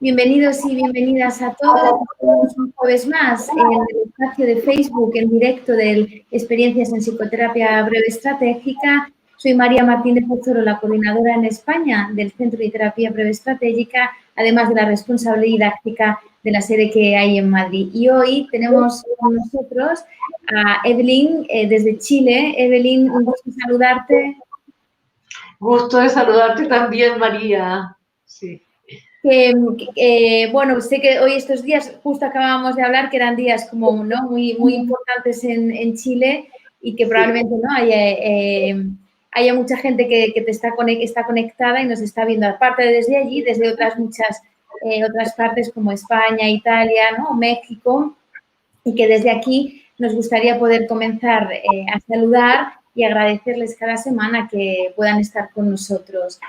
Bienvenidos y bienvenidas a todas. Estamos un jueves más en el espacio de Facebook en directo del Experiencias en Psicoterapia Breve Estratégica. Soy María Martínez Pozzolo, la coordinadora en España del Centro de Terapia Breve Estratégica, además de la responsable didáctica de la sede que hay en Madrid. Y hoy tenemos con nosotros a Evelyn desde Chile. Evelyn, un gusto saludarte. Gusto de saludarte también, María. Sí. Bueno, sé que hoy estos días, justo acabábamos de hablar, que eran días como, ¿no? muy importantes en Chile y que probablemente no haya mucha gente que está conectada y nos está viendo, aparte desde allí, desde otras muchas otras partes como España, Italia, ¿no? México, y que desde aquí nos gustaría poder comenzar a saludar y agradecerles cada semana que puedan estar con nosotros.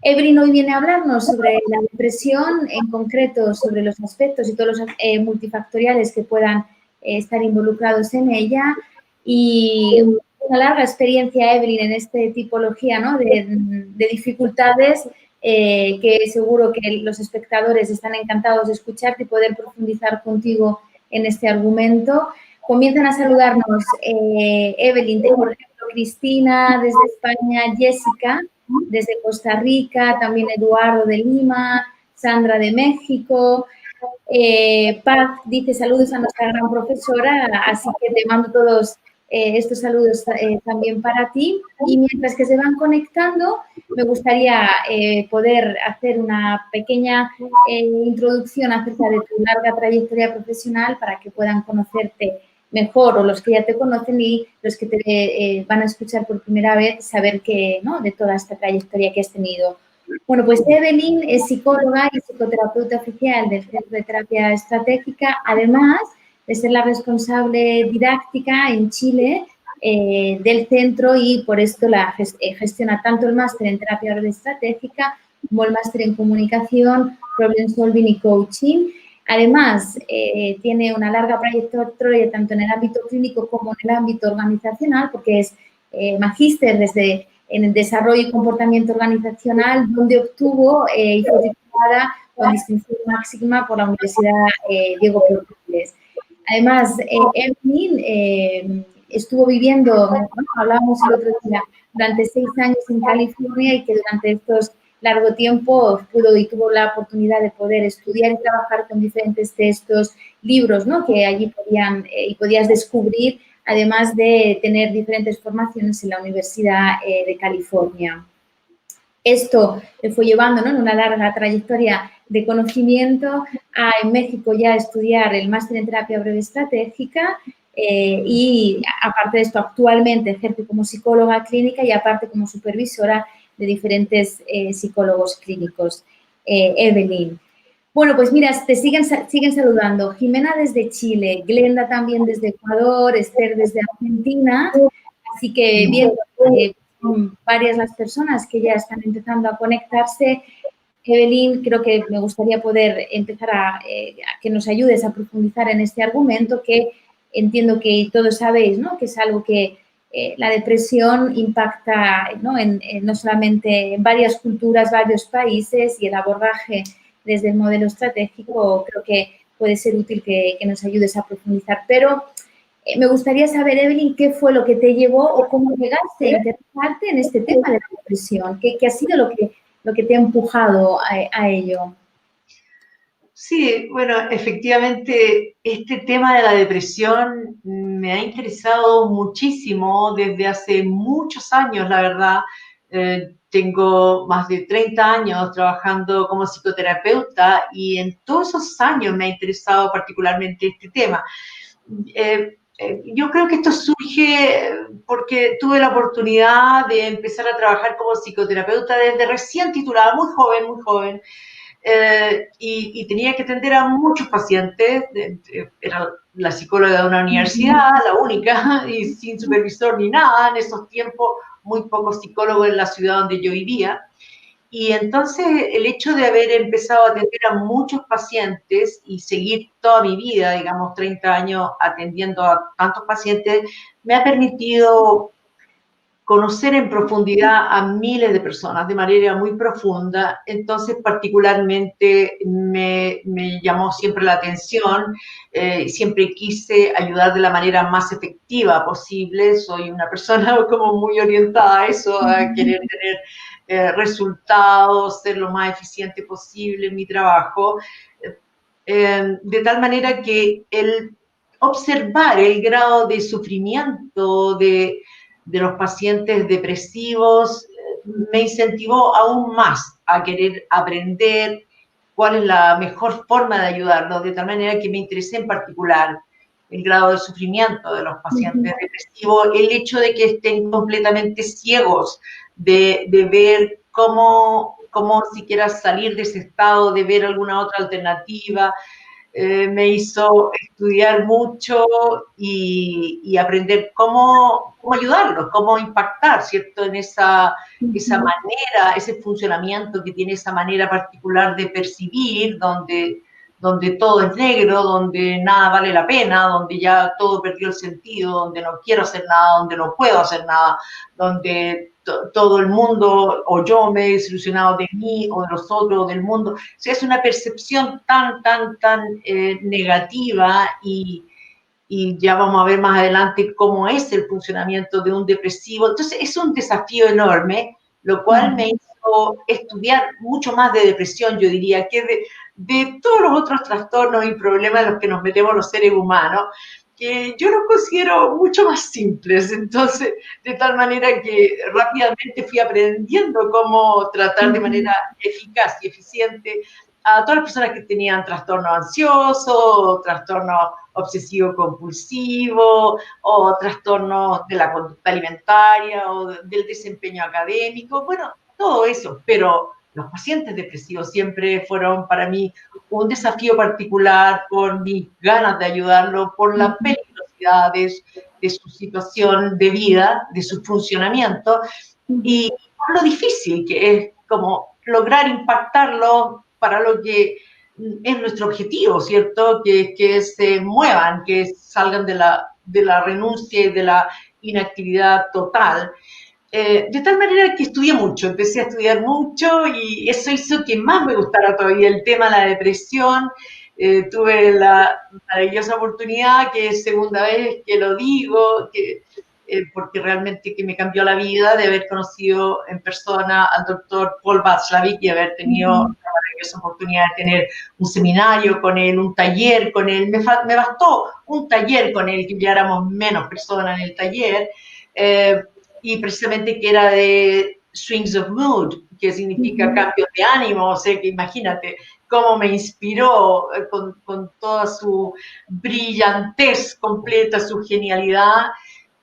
Evelyn hoy viene a hablarnos sobre la depresión, en concreto sobre los aspectos y todos los multifactoriales que puedan estar involucrados en ella, y una larga experiencia, Evelyn, en esta tipología, ¿no? de dificultades que seguro que los espectadores están encantados de escucharte y poder profundizar contigo en este argumento. Comienzan a saludarnos Evelyn, por ejemplo, Cristina desde España, Jessica desde Costa Rica, también Eduardo de Lima, Sandra de México. Paz dice saludos a nuestra gran profesora, así que te mando todos estos saludos también para ti. Y mientras que se van conectando, me gustaría poder hacer una pequeña introducción acerca de tu larga trayectoria profesional para que puedan conocerte mejor, o los que ya te conocen y los que te van a escuchar por primera vez, saber que, ¿no? de toda esta trayectoria que has tenido. Bueno, pues Evelyn es psicóloga y psicoterapeuta oficial del Centro de Terapia Estratégica, además de ser la responsable didáctica en Chile del centro, y por esto gestiona tanto el máster en terapia breve estratégica como el máster en comunicación, problem solving y coaching. Además, tiene una larga trayectoria tanto en el ámbito clínico como en el ámbito organizacional, porque es magíster en el desarrollo y comportamiento organizacional, donde obtuvo y fue titulada con distinción máxima por la Universidad Diego Portales. Además, Evelyn estuvo viviendo, ¿no? Hablábamos el otro día, durante 6 años en California, y que durante estos largo tiempo pudo y tuvo la oportunidad de poder estudiar y trabajar con diferentes textos, libros, ¿no? que allí podías descubrir, además de tener diferentes formaciones en la Universidad de California. Esto le fue llevando, ¿no? en una larga trayectoria de conocimiento en México ya a estudiar el máster en terapia breve estratégica, y aparte de esto actualmente ejerce como psicóloga clínica y aparte como supervisora de diferentes psicólogos clínicos. Evelyn. Bueno, pues mira, te siguen saludando. Jimena desde Chile, Glenda también desde Ecuador, Esther desde Argentina. Así que viendo son varias las personas que ya están empezando a conectarse, Evelyn, creo que me gustaría poder empezar a que nos ayudes a profundizar en este argumento, que entiendo que todos sabéis, ¿no? que es algo que la depresión impacta, ¿no? No solamente en varias culturas, varios países, y el abordaje desde el modelo estratégico creo que puede ser útil que nos ayudes a profundizar. Pero me gustaría saber, Evelyn, qué fue lo que te llevó o cómo llegaste a interesarte en este tema de la depresión. ¿Qué ha sido lo que te ha empujado a ello? Sí, bueno, efectivamente, este tema de la depresión me ha interesado muchísimo desde hace muchos años, la verdad. Tengo más de 30 años trabajando como psicoterapeuta y en todos esos años me ha interesado particularmente este tema. Yo creo que esto surge porque tuve la oportunidad de empezar a trabajar como psicoterapeuta desde recién titulada, muy joven, muy joven. Y tenía que atender a muchos pacientes. Era la psicóloga de una universidad, la única, y sin supervisor ni nada. En esos tiempos, muy pocos psicólogos en la ciudad donde yo vivía. Y entonces el hecho de haber empezado a atender a muchos pacientes y seguir toda mi vida, digamos 30 años atendiendo a tantos pacientes, me ha permitido conocer en profundidad a miles de personas de manera muy profunda. Entonces, particularmente me llamó siempre la atención, siempre quise ayudar de la manera más efectiva posible. Soy una persona como muy orientada a eso, a querer tener resultados, ser lo más eficiente posible en mi trabajo, de tal manera que el observar el grado de sufrimiento de los pacientes depresivos me incentivó aún más a querer aprender cuál es la mejor forma de ayudarlos, de tal manera que me interesé en particular el grado de sufrimiento de los pacientes depresivos, el hecho de que estén completamente ciegos de ver cómo siquiera salir de ese estado, de ver alguna otra alternativa. Me hizo estudiar mucho y aprender cómo ayudarlos, cómo impactar, ¿cierto? En esa manera, ese funcionamiento que tiene esa manera particular de percibir, donde todo es negro, donde nada vale la pena, donde ya todo perdió el sentido, donde no quiero hacer nada, donde no puedo hacer nada, donde todo el mundo, o yo me he desilusionado de mí, o de los otros, del mundo. O sea, es una percepción tan negativa y ya vamos a ver más adelante cómo es el funcionamiento de un depresivo. Entonces, es un desafío enorme, lo cual me hizo estudiar mucho más de depresión, yo diría, que de todos los otros trastornos y problemas en los que nos metemos los seres humanos, que yo los considero mucho más simples. Entonces, de tal manera que rápidamente fui aprendiendo cómo tratar de manera eficaz y eficiente a todas las personas que tenían trastorno ansioso, trastorno obsesivo-compulsivo, o trastornos de la conducta alimentaria, o del desempeño académico, bueno, todo eso, pero los pacientes depresivos siempre fueron para mí un desafío particular por mis ganas de ayudarlo, por la peligrosidad de su situación de vida, de su funcionamiento, y por lo difícil que es como lograr impactarlo para lo que es nuestro objetivo, ¿cierto? Que se muevan, que salgan de la renuncia y de la inactividad total. De tal manera que estudié mucho, empecé a estudiar mucho y eso hizo que más me gustara todavía el tema de la depresión. Tuve la maravillosa oportunidad, que es segunda vez que lo digo, porque realmente que me cambió la vida, de haber conocido en persona al doctor Paul Václavic y haber tenido la maravillosa oportunidad de tener un seminario con él, un taller con él. Me bastó un taller con él, que ya éramos menos personas en el taller, y precisamente que era de swings of mood, que significa cambios de ánimo. O sea, que imagínate cómo me inspiró con toda su brillantez completa, su genialidad.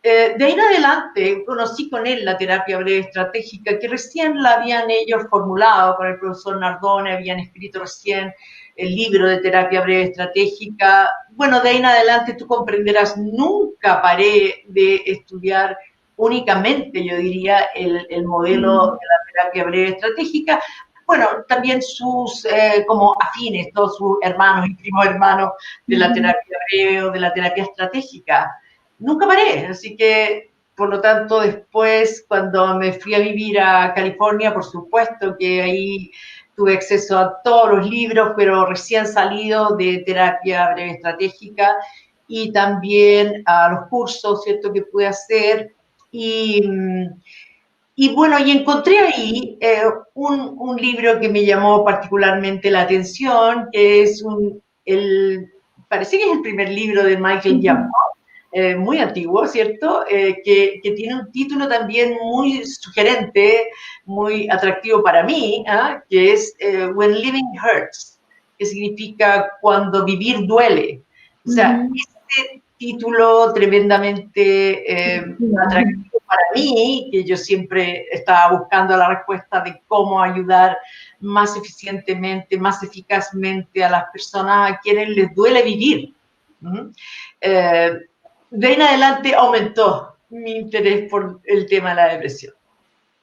De ahí en adelante conocí con él la terapia breve estratégica, que recién la habían ellos formulado con el profesor Nardone, habían escrito recién el libro de terapia breve estratégica. Bueno, de ahí en adelante tú comprenderás, nunca paré de estudiar únicamente, yo diría, el modelo de la terapia breve estratégica. Bueno, también sus como afines, todos sus hermanos y primos hermanos de la terapia breve o de la terapia estratégica. Nunca paré, así que, por lo tanto, después, cuando me fui a vivir a California, por supuesto que ahí tuve acceso a todos los libros, pero recién salido de terapia breve estratégica, y también a los cursos, ¿cierto?, que pude hacer. Y bueno, y encontré ahí un libro que me llamó particularmente la atención, que es parece que es el primer libro de Michael Jampol, muy antiguo, ¿cierto? Que tiene un título también muy sugerente, muy atractivo para mí, que es When Living Hurts, que significa cuando vivir duele. O sea, este título tremendamente atractivo para mí, que yo siempre estaba buscando la respuesta de cómo ayudar más eficientemente, más eficazmente a las personas a quienes les duele vivir. De ahí en adelante aumentó mi interés por el tema de la depresión.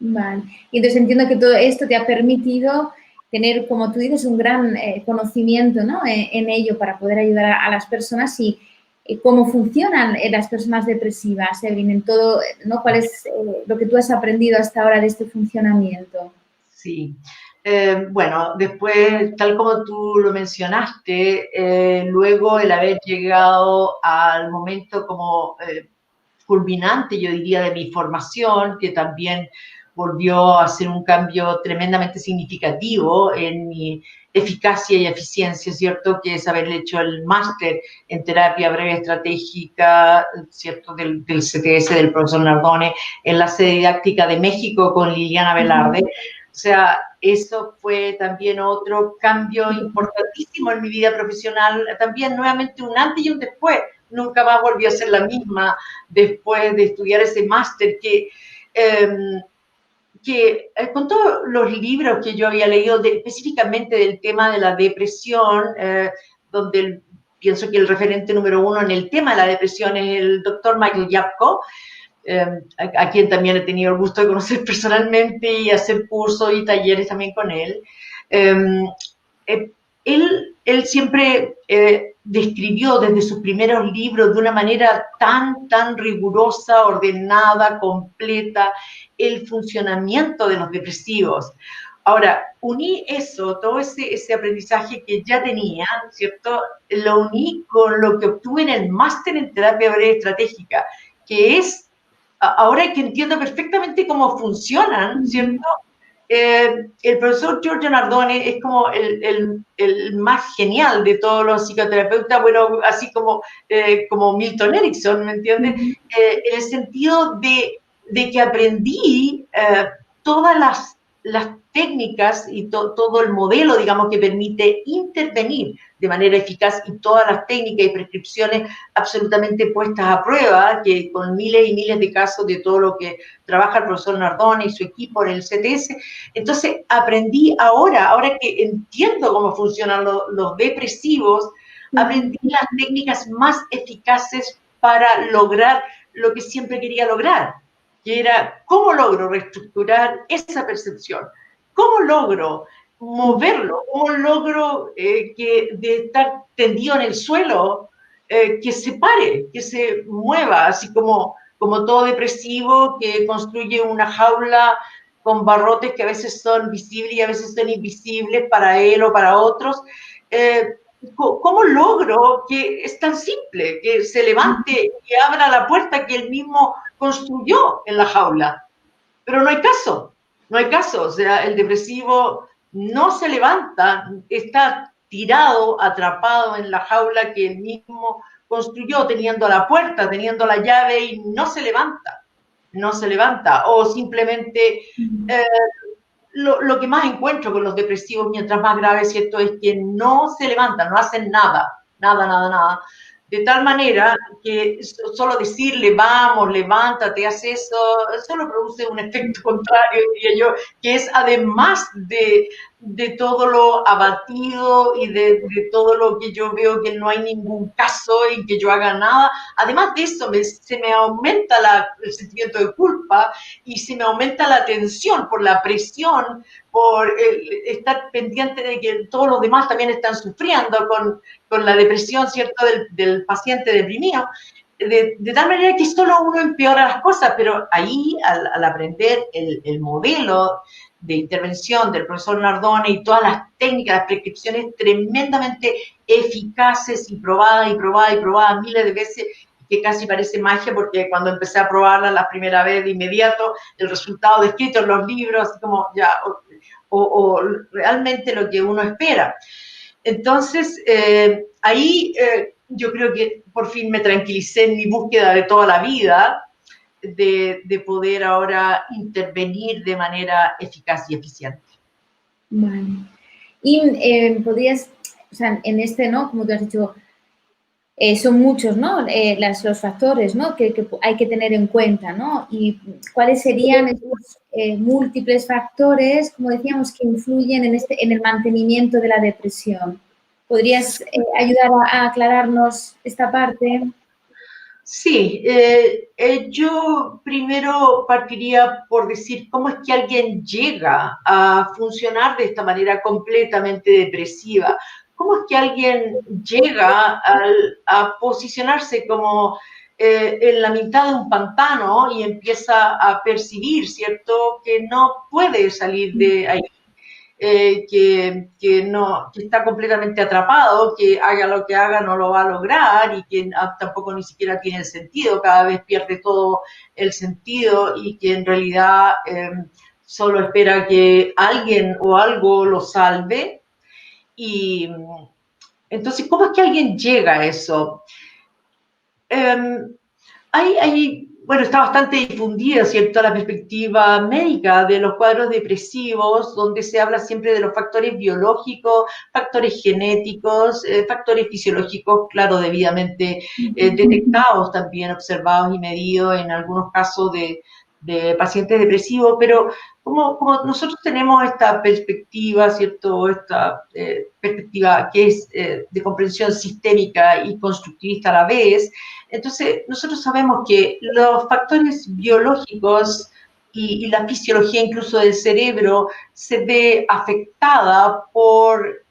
Vale. Y entonces entiendo que todo esto te ha permitido tener, como tú dices, un gran conocimiento, ¿no?, en ello para poder ayudar a las personas. Y cómo funcionan las personas depresivas, Evelyn, en todo, ¿no? ¿Cuál es lo que tú has aprendido hasta ahora de este funcionamiento? Sí. Bueno, después, tal como tú lo mencionaste, luego el haber llegado al momento como culminante, yo diría, de mi formación, que también volvió a ser un cambio tremendamente significativo en mi eficacia y eficiencia, ¿cierto? Que es haber hecho el máster en terapia breve estratégica, ¿cierto? Del CTS del profesor Nardone, en la sede didáctica de México con Liliana Velarde. O sea, eso fue también otro cambio importantísimo en mi vida profesional, también nuevamente un antes y un después. Nunca más volví a ser la misma después de estudiar ese máster con todos los libros que yo había leído específicamente del tema de la depresión, donde pienso que el referente número uno en el tema de la depresión es el doctor Michael Yapko, a quien también he tenido el gusto de conocer personalmente y hacer cursos y talleres también con él. Eh, él siempre describió desde sus primeros libros de una manera tan rigurosa, ordenada, completa, el funcionamiento de los depresivos. Ahora, uní eso, todo ese aprendizaje que ya tenía, ¿cierto? Lo uní con lo que obtuve en el máster en terapia breve estratégica, que es, ahora que entiendo perfectamente cómo funcionan, ¿cierto? El profesor Giorgio Nardone es como el más genial de todos los psicoterapeutas, bueno, así como Milton Erickson, ¿me entiendes? En el sentido de que aprendí todas las técnicas y todo el modelo, digamos, que permite intervenir de manera eficaz y todas las técnicas y prescripciones absolutamente puestas a prueba, que con miles y miles de casos de todo lo que trabaja el profesor Nardone y su equipo en el CTS. Entonces aprendí ahora que entiendo cómo funcionan los depresivos, aprendí las técnicas más eficaces para lograr lo que siempre quería lograr, que era cómo logro reestructurar esa percepción, cómo logro moverlo, cómo logro que de estar tendido en el suelo, que se pare, que se mueva, así como todo depresivo que construye una jaula con barrotes que a veces son visibles y a veces son invisibles para él o para otros. ¿Cómo logro que es tan simple, que se levante y abra la puerta que él mismo construyó en la jaula? Pero no hay caso, no hay caso. O sea, el depresivo no se levanta, está tirado, atrapado en la jaula que él mismo construyó, teniendo la puerta, teniendo la llave y no se levanta, no se levanta. O simplemente lo que más encuentro con los depresivos, mientras más grave, ¿cierto?, es que no se levantan, no hacen nada, nada. De tal manera que solo decirle, vamos, levántate, haz eso, solo produce un efecto contrario, diría yo, que es además de todo lo abatido y de todo lo que yo veo que no hay ningún caso en que yo haga nada. Además de eso, se me aumenta el sentimiento de culpa y se me aumenta la tensión por la presión, por estar pendiente de que todos los demás también están sufriendo con la depresión, ¿cierto?, del paciente deprimido. De tal manera que solo uno empeora las cosas, pero ahí al aprender el modelo de intervención del profesor Nardone y todas las técnicas, las prescripciones tremendamente eficaces y probadas miles de veces, que casi parece magia, porque cuando empecé a probarla la primera vez de inmediato, el resultado descrito en los libros, así como ya, o realmente lo que uno espera. Entonces, ahí yo creo que por fin me tranquilicé en mi búsqueda de toda la vida de poder ahora intervenir de manera eficaz y eficiente. Vale. Y podrías, o sea, en este, ¿no?, como tú has dicho, son muchos, ¿no?, los factores, ¿no?, que hay que tener en cuenta, ¿no? Y cuáles serían esos múltiples factores, como decíamos, que influyen en el mantenimiento de la depresión. ¿Podrías ayudar a aclararnos esta parte? Sí, yo primero partiría por decir cómo es que alguien llega a funcionar de esta manera completamente depresiva, ¿cómo es que alguien llega a posicionarse como en la mitad de un pantano y empieza a percibir, ¿cierto?, que no puede salir de ahí? Que está completamente atrapado, que haga lo que haga no lo va a lograr y que tampoco ni siquiera tiene sentido, cada vez pierde todo el sentido y que en realidad solo espera que alguien o algo lo salve. Y entonces, ¿cómo es que alguien llega a eso? Bueno, está bastante difundida, ¿cierto?, la perspectiva médica de los cuadros depresivos, donde se habla siempre de los factores biológicos, factores genéticos, factores fisiológicos, claro, debidamente detectados también, observados y medidos en algunos casos de pacientes depresivos, pero como nosotros tenemos esta perspectiva, ¿cierto?, esta perspectiva que es de comprensión sistémica y constructivista a la vez. Entonces, nosotros sabemos que los factores biológicos y la fisiología incluso del cerebro se ve afectada por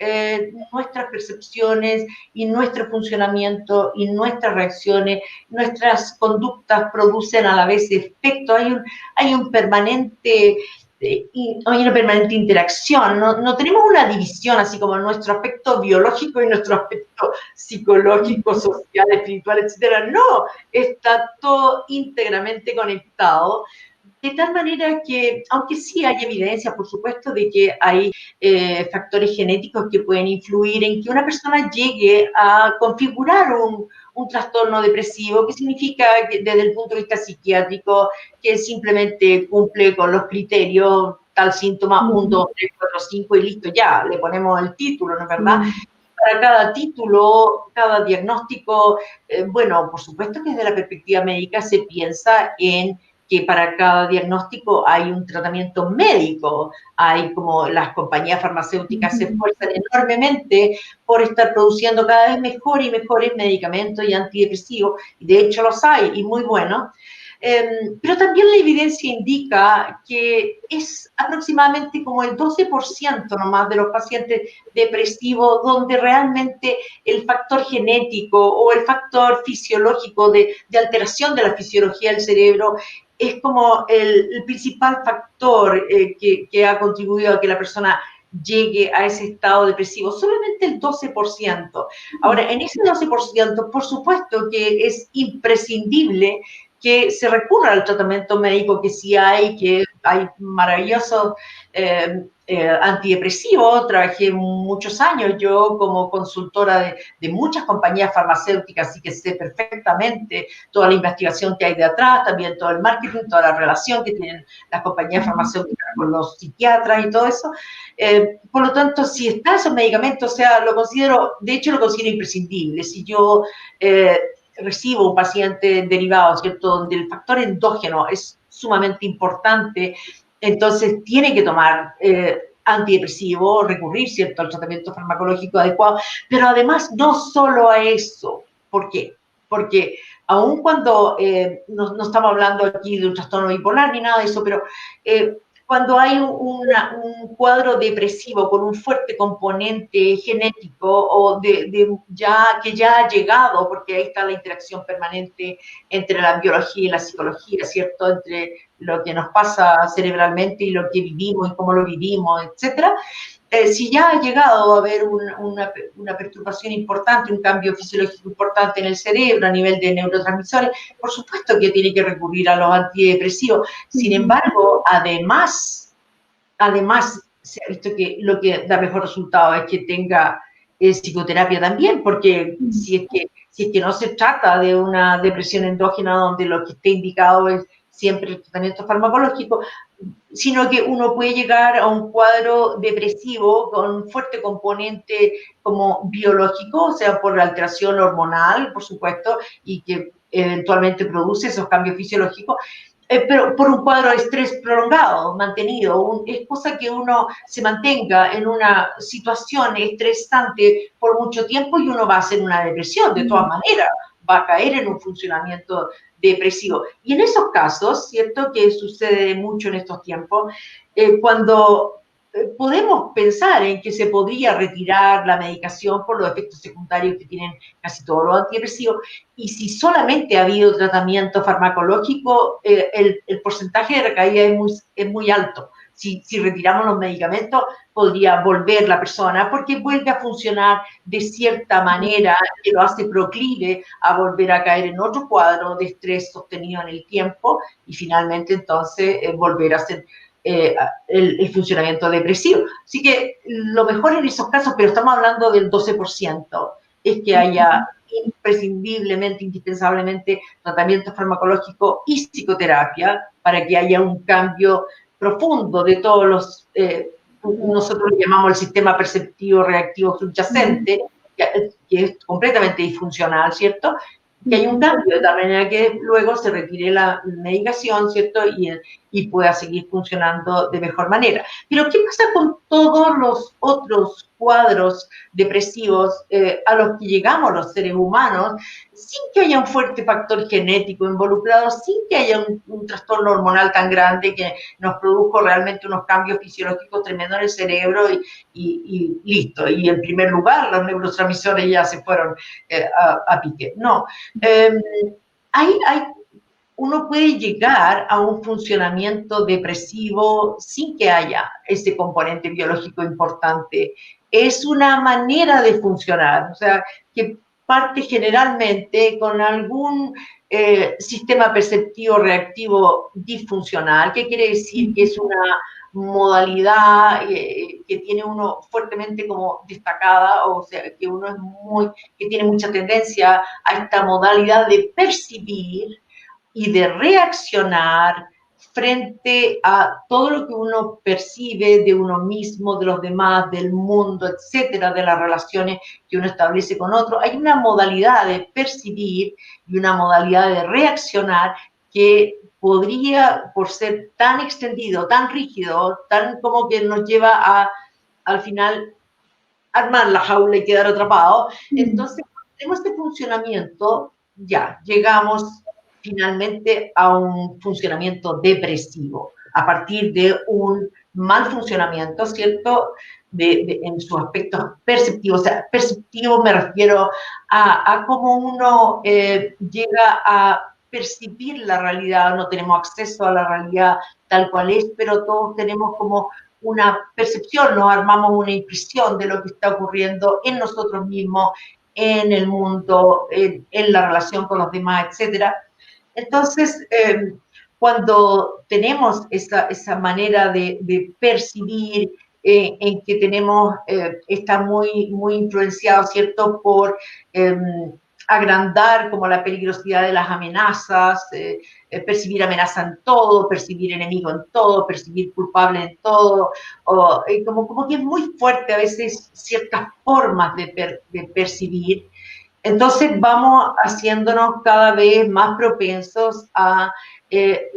nuestras percepciones y nuestro funcionamiento y nuestras reacciones, nuestras conductas producen a la vez efecto, hay una permanente interacción, no tenemos una división así como nuestro aspecto biológico y nuestro aspecto psicológico, social, espiritual, etcétera. No, está todo íntegramente conectado, de tal manera que, aunque sí hay evidencia, por supuesto, de que hay factores genéticos que pueden influir en que una persona llegue a configurar un trastorno depresivo, que significa que desde el punto de vista psiquiátrico, que simplemente cumple con los criterios, tal síntoma, 1, 2, 3, 4, 5 y listo, ya, le ponemos el título, ¿no es verdad? Para cada título, cada diagnóstico, bueno, por supuesto que desde la perspectiva médica se piensa en que para cada diagnóstico hay un tratamiento médico, hay como las compañías farmacéuticas se esfuerzan enormemente por estar produciendo cada vez mejores y mejores medicamentos y antidepresivos, y de hecho los hay, y muy buenos. Pero también la evidencia indica que es aproximadamente como el 12% nomás de los pacientes depresivos donde realmente el factor genético o el factor fisiológico de alteración de la fisiología del cerebro es como el principal factor que ha contribuido a que la persona llegue a ese estado depresivo, solamente el 12%. Ahora, en ese 12%, por supuesto que es imprescindible que se recurra al tratamiento médico, que hay maravillosos antidepresivos. Trabajé muchos años yo como consultora de muchas compañías farmacéuticas, así que sé perfectamente toda la investigación que hay de atrás, también todo el marketing, toda la relación que tienen las compañías farmacéuticas con los psiquiatras y todo eso. Por lo tanto, si están esos medicamentos, o sea, de hecho lo considero imprescindible. Si yo recibo un paciente derivado, ¿cierto?, donde el factor endógeno es sumamente importante, entonces tiene que tomar antidepresivo, recurrir, ¿cierto?, al tratamiento farmacológico adecuado, pero además no solo a eso. ¿Por qué? Porque aun cuando no estamos hablando aquí de un trastorno bipolar ni nada de eso, pero cuando hay un cuadro depresivo con un fuerte componente genético o que ya ha llegado, porque ahí está la interacción permanente entre la biología y la psicología, ¿cierto?, entre lo que nos pasa cerebralmente y lo que vivimos y cómo lo vivimos, etcétera. Si ya ha llegado a haber una perturbación importante, un cambio fisiológico importante en el cerebro a nivel de neurotransmisores, por supuesto que tiene que recurrir a los antidepresivos. Sin embargo, además se ha visto que lo que da mejor resultado es que tenga psicoterapia también, porque si es que no se trata de una depresión endógena donde lo que esté indicado es siempre el tratamiento farmacológico, sino que uno puede llegar a un cuadro depresivo con un fuerte componente como biológico, o sea, por la alteración hormonal, por supuesto, y que eventualmente produce esos cambios fisiológicos, pero por un cuadro de estrés prolongado, mantenido. Es cosa que uno se mantenga en una situación estresante por mucho tiempo y uno va a hacer una depresión, de todas maneras, va a caer en un funcionamiento depresivo. Y en esos casos, ¿cierto?, que sucede mucho en estos tiempos, cuando podemos pensar en que se podría retirar la medicación por los efectos secundarios que tienen casi todos los antidepresivos, y si solamente ha habido tratamiento farmacológico, el porcentaje de recaída es muy alto. Si retiramos los medicamentos, podría volver la persona, porque vuelve a funcionar de cierta manera que lo hace proclive a volver a caer en otro cuadro de estrés sostenido en el tiempo, y finalmente entonces volver a ser el funcionamiento depresivo. Así que lo mejor en esos casos, pero estamos hablando del 12%, es que haya imprescindiblemente, indispensablemente tratamiento farmacológico y psicoterapia para que haya un cambio profundo de todos los, nosotros le llamamos el sistema perceptivo reactivo subyacente, que es completamente disfuncional, ¿cierto? Que hay un cambio de tal manera que luego se retire la medicación, ¿cierto? Y pueda seguir funcionando de mejor manera. Pero ¿qué pasa con todos los otros cuadros depresivos a los que llegamos los seres humanos sin que haya un fuerte factor genético involucrado, sin que haya un trastorno hormonal tan grande que nos produjo realmente unos cambios fisiológicos tremendos en el cerebro y listo? Y en primer lugar, los neurotransmisores ya se fueron a pique. No. Uno puede llegar a un funcionamiento depresivo sin que haya ese componente biológico importante. Es una manera de funcionar, o sea, que parte generalmente con algún sistema perceptivo reactivo disfuncional, que quiere decir que es una modalidad que tiene uno fuertemente como destacada, o sea, que uno es que tiene mucha tendencia a esta modalidad de percibir y de reaccionar frente a todo lo que uno percibe de uno mismo, de los demás, del mundo, etcétera, de las relaciones que uno establece con otros. Hay una modalidad de percibir y una modalidad de reaccionar que podría, por ser tan extendido, tan rígido, tan como que nos lleva a, al final, armar la jaula y quedar atrapado. Entonces, cuando tenemos este funcionamiento, ya llegamos finalmente a un funcionamiento depresivo, a partir de un mal funcionamiento, ¿cierto? En sus aspectos perceptivos. O sea, perceptivo me refiero a cómo uno llega a percibir la realidad. No tenemos acceso a la realidad tal cual es, pero todos tenemos como una percepción, nos armamos una impresión de lo que está ocurriendo en nosotros mismos, en el mundo, en la relación con los demás, etcétera. Entonces, cuando tenemos esa manera de percibir, en que tenemos, está muy influenciado, ¿cierto?, por agrandar como la peligrosidad de las amenazas, percibir amenaza en todo, percibir enemigo en todo, percibir culpable en todo, como que es muy fuerte a veces ciertas formas de percibir. Entonces vamos haciéndonos cada vez más propensos a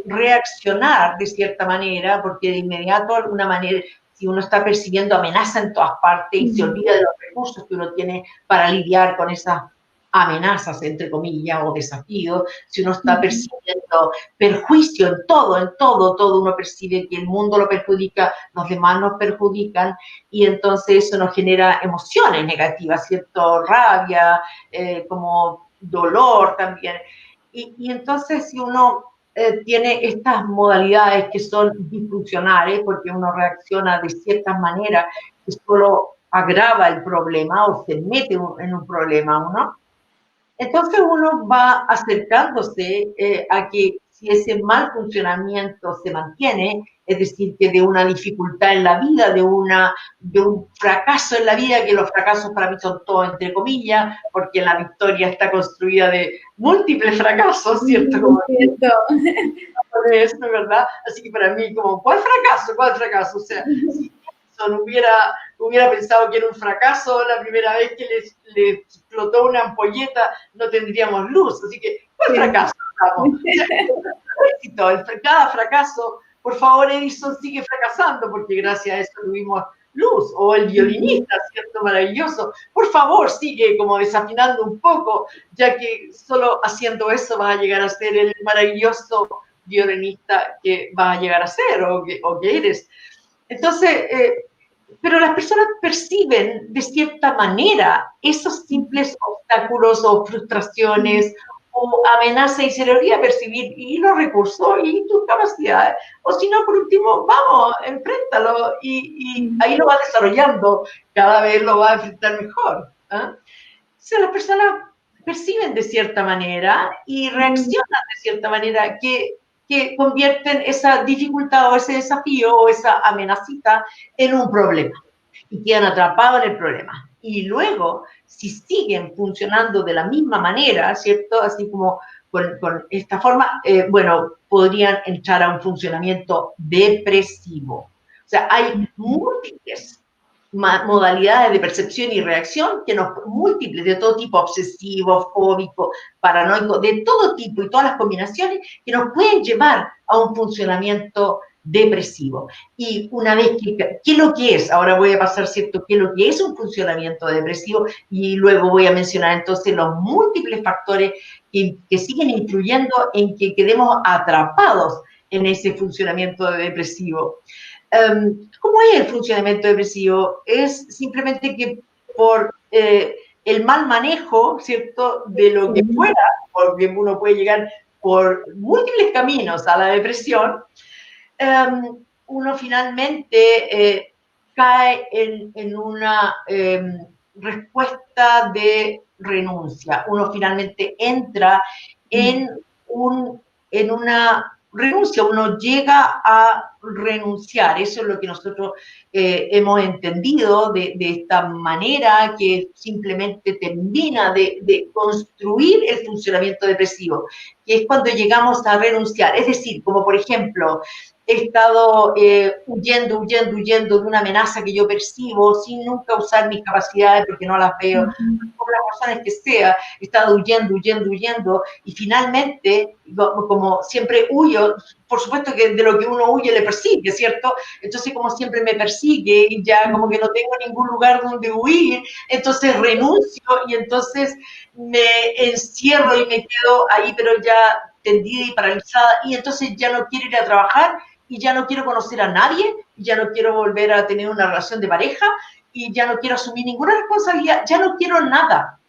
reaccionar de cierta manera, porque de inmediato, de alguna manera, si uno está percibiendo amenaza en todas partes y se olvida de los recursos que uno tiene para lidiar con esas amenazas, entre comillas, o desafíos, si uno está percibiendo perjuicio en todo uno percibe que el mundo lo perjudica, los demás nos perjudican, y entonces eso nos genera emociones negativas, ¿cierto? Rabia, como dolor también. Y entonces si uno tiene estas modalidades que son disfuncionales, porque uno reacciona de ciertas maneras que solo agrava el problema o se mete en un problema uno, entonces uno va acercándose a que si ese mal funcionamiento se mantiene, es decir, que de una dificultad en la vida, de un fracaso en la vida, que los fracasos para mí son todos entre comillas, porque la victoria está construida de múltiples fracasos, ¿cierto? Como eso, ¿verdad? Así que para mí, como, ¿cuál fracaso? ¿Cuál fracaso? O sea, si Edison hubiera pensado que era un fracaso la primera vez que le explotó una ampolleta, no tendríamos luz. Así que, ¿cuál fracaso? O sea, cada fracaso, por favor, Edison sigue fracasando, porque gracias a eso tuvimos luz. O el violinista, ¿cierto? Maravilloso. Por favor, sigue como desafinando un poco, ya que solo haciendo eso vas a llegar a ser el maravilloso violinista que vas a llegar a ser o que eres. Entonces, pero las personas perciben de cierta manera esos simples obstáculos o frustraciones o amenazas y se le olvida percibir y los recursos y tus capacidades. O si no, por último, vamos, enfréntalo y ahí lo vas desarrollando, cada vez lo vas a enfrentar mejor. ¿Eh? O sea, las personas perciben de cierta manera y reaccionan de cierta manera que convierten esa dificultad o ese desafío o esa amenacita en un problema y quedan atrapados en el problema. Y luego, si siguen funcionando de la misma manera, ¿cierto? Así como con esta forma, bueno, podrían entrar a un funcionamiento depresivo. O sea, hay múltiples modalidades de percepción y reacción que nos múltiples de todo tipo, obsesivo, fóbico, paranoico, de todo tipo y todas las combinaciones que nos pueden llevar a un funcionamiento depresivo. Y una vez que, ¿qué es lo que es? Ahora voy a pasar, ¿cierto? ¿Qué es lo que es un funcionamiento depresivo? Y luego voy a mencionar entonces los múltiples factores que siguen influyendo en que quedemos atrapados en ese funcionamiento depresivo. ¿Cómo es el funcionamiento depresivo? Es simplemente que por el mal manejo, ¿cierto?, de lo que fuera, porque uno puede llegar por múltiples caminos a la depresión, uno finalmente cae en una respuesta de renuncia. Uno finalmente entra en una renuncia, uno llega a renunciar. Eso es lo que nosotros hemos entendido de esta manera que simplemente termina de construir el funcionamiento depresivo, que es cuando llegamos a renunciar. Es decir, como por ejemplo, he estado huyendo de una amenaza que yo percibo sin nunca usar mis capacidades porque no las veo, por las razones que sea, he estado huyendo y finalmente, como siempre huyo, por supuesto que de lo que uno huye le persigue, ¿cierto? Entonces como siempre me persigue y ya como que no tengo ningún lugar donde huir, entonces renuncio y entonces me encierro y me quedo ahí, pero ya tendida y paralizada, y entonces ya no quiero ir a trabajar y ya no quiero conocer a nadie, ya no quiero volver a tener una relación de pareja y ya no quiero asumir ninguna responsabilidad, ya no quiero nada.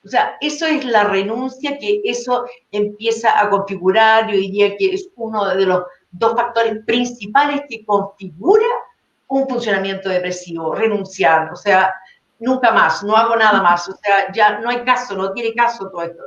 O sea, eso es la renuncia, que eso empieza a configurar, yo diría que es uno de los dos factores principales que configura un funcionamiento depresivo, renunciar, o sea, nunca más, no hago nada más, o sea, ya no hay caso, no tiene caso todo esto.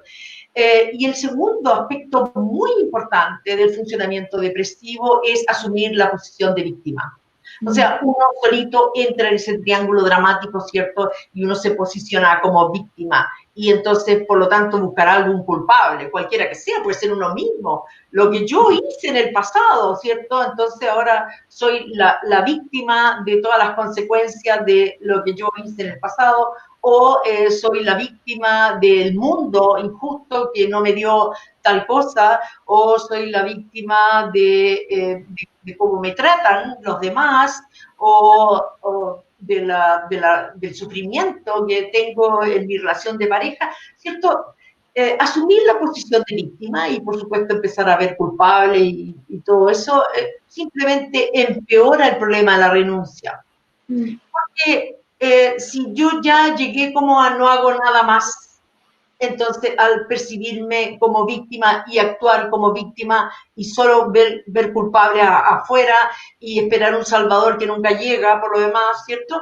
Y el segundo aspecto muy importante del funcionamiento depresivo es asumir la posición de víctima. O sea, uno solito entra en ese triángulo dramático, ¿cierto? Y uno se posiciona como víctima. Y entonces, por lo tanto, buscará algún culpable, cualquiera que sea, puede ser uno mismo. Lo que yo hice en el pasado, ¿cierto? Entonces ahora soy la víctima de todas las consecuencias de lo que yo hice en el pasado, o soy la víctima del mundo injusto que no me dio tal cosa, o soy la víctima de cómo me tratan los demás, o del sufrimiento que tengo en mi relación de pareja, ¿cierto? Asumir la posición de víctima y, por supuesto, empezar a ver culpable y todo eso, simplemente empeora el problema de la renuncia. Porque si yo ya llegué como a no hago nada más, entonces al percibirme como víctima y actuar como víctima y solo ver culpable afuera y esperar un salvador que nunca llega, por lo demás, ¿cierto?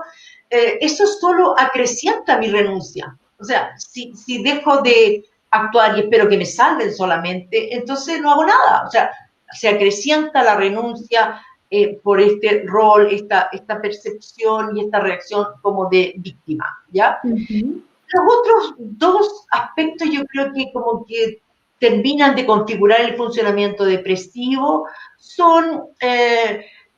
Eso solo acrecienta mi renuncia. O sea, si dejo de actuar y espero que me salven solamente, entonces no hago nada. O sea, se acrecienta la renuncia por este rol, esta percepción y esta reacción como de víctima, ¿ya? Los otros dos aspectos yo creo que como que terminan de configurar el funcionamiento depresivo son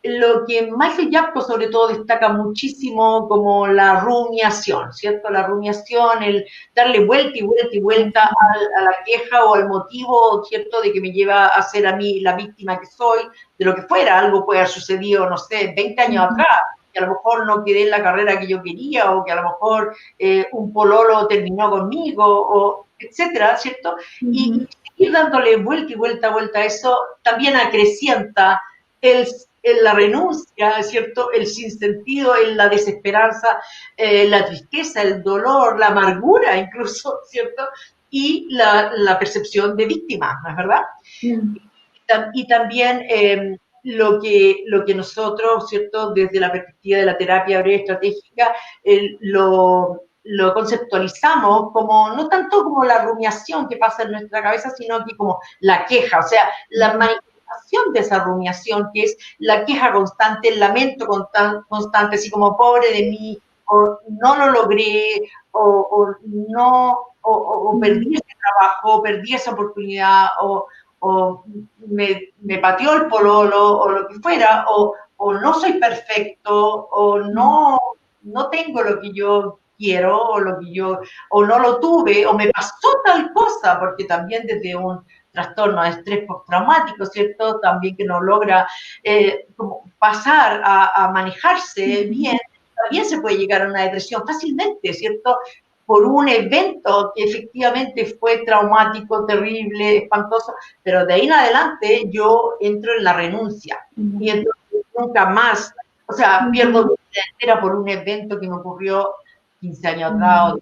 lo que Michael Yapko sobre todo destaca muchísimo como la rumiación, ¿cierto? La rumiación, el darle vuelta y vuelta y vuelta a la queja o al motivo, ¿cierto?, de que me lleva a ser a mí la víctima que soy, de lo que fuera. Algo puede haber sucedido, no sé, 20 años atrás, que a lo mejor no quedé en la carrera que yo quería, o que a lo mejor un pololo terminó conmigo, o etcétera, ¿cierto? Y seguir dándole vuelta y vuelta a eso también acrecienta en la renuncia, ¿cierto? El sinsentido, en la desesperanza, la tristeza, el dolor, la amargura incluso, ¿cierto? Y la percepción de víctima, ¿no es verdad? Mm. Y también lo que nosotros, ¿cierto? Desde la perspectiva de la terapia breve estratégica, lo conceptualizamos como, no tanto como la rumiación que pasa en nuestra cabeza, sino que como la queja, o sea, la manifestación de esa rumiación, que es la queja constante, el lamento constante, así como pobre de mí, o no lo logré, o no, o perdí ese trabajo, perdí esa oportunidad, o me pateó el pololo, o lo que fuera, o no soy perfecto, o no tengo lo que yo quiero, o lo que yo, o no lo tuve, o me pasó tal cosa, porque también desde un trastorno de estrés postraumático, ¿cierto? También que no logra como pasar a manejarse bien, también se puede llegar a una depresión fácilmente, ¿cierto? Por un evento que efectivamente fue traumático, terrible, espantoso, pero de ahí en adelante yo entro en la renuncia y entonces nunca más, o sea, pierdo mi vida entera por un evento que me ocurrió 15 años atrás o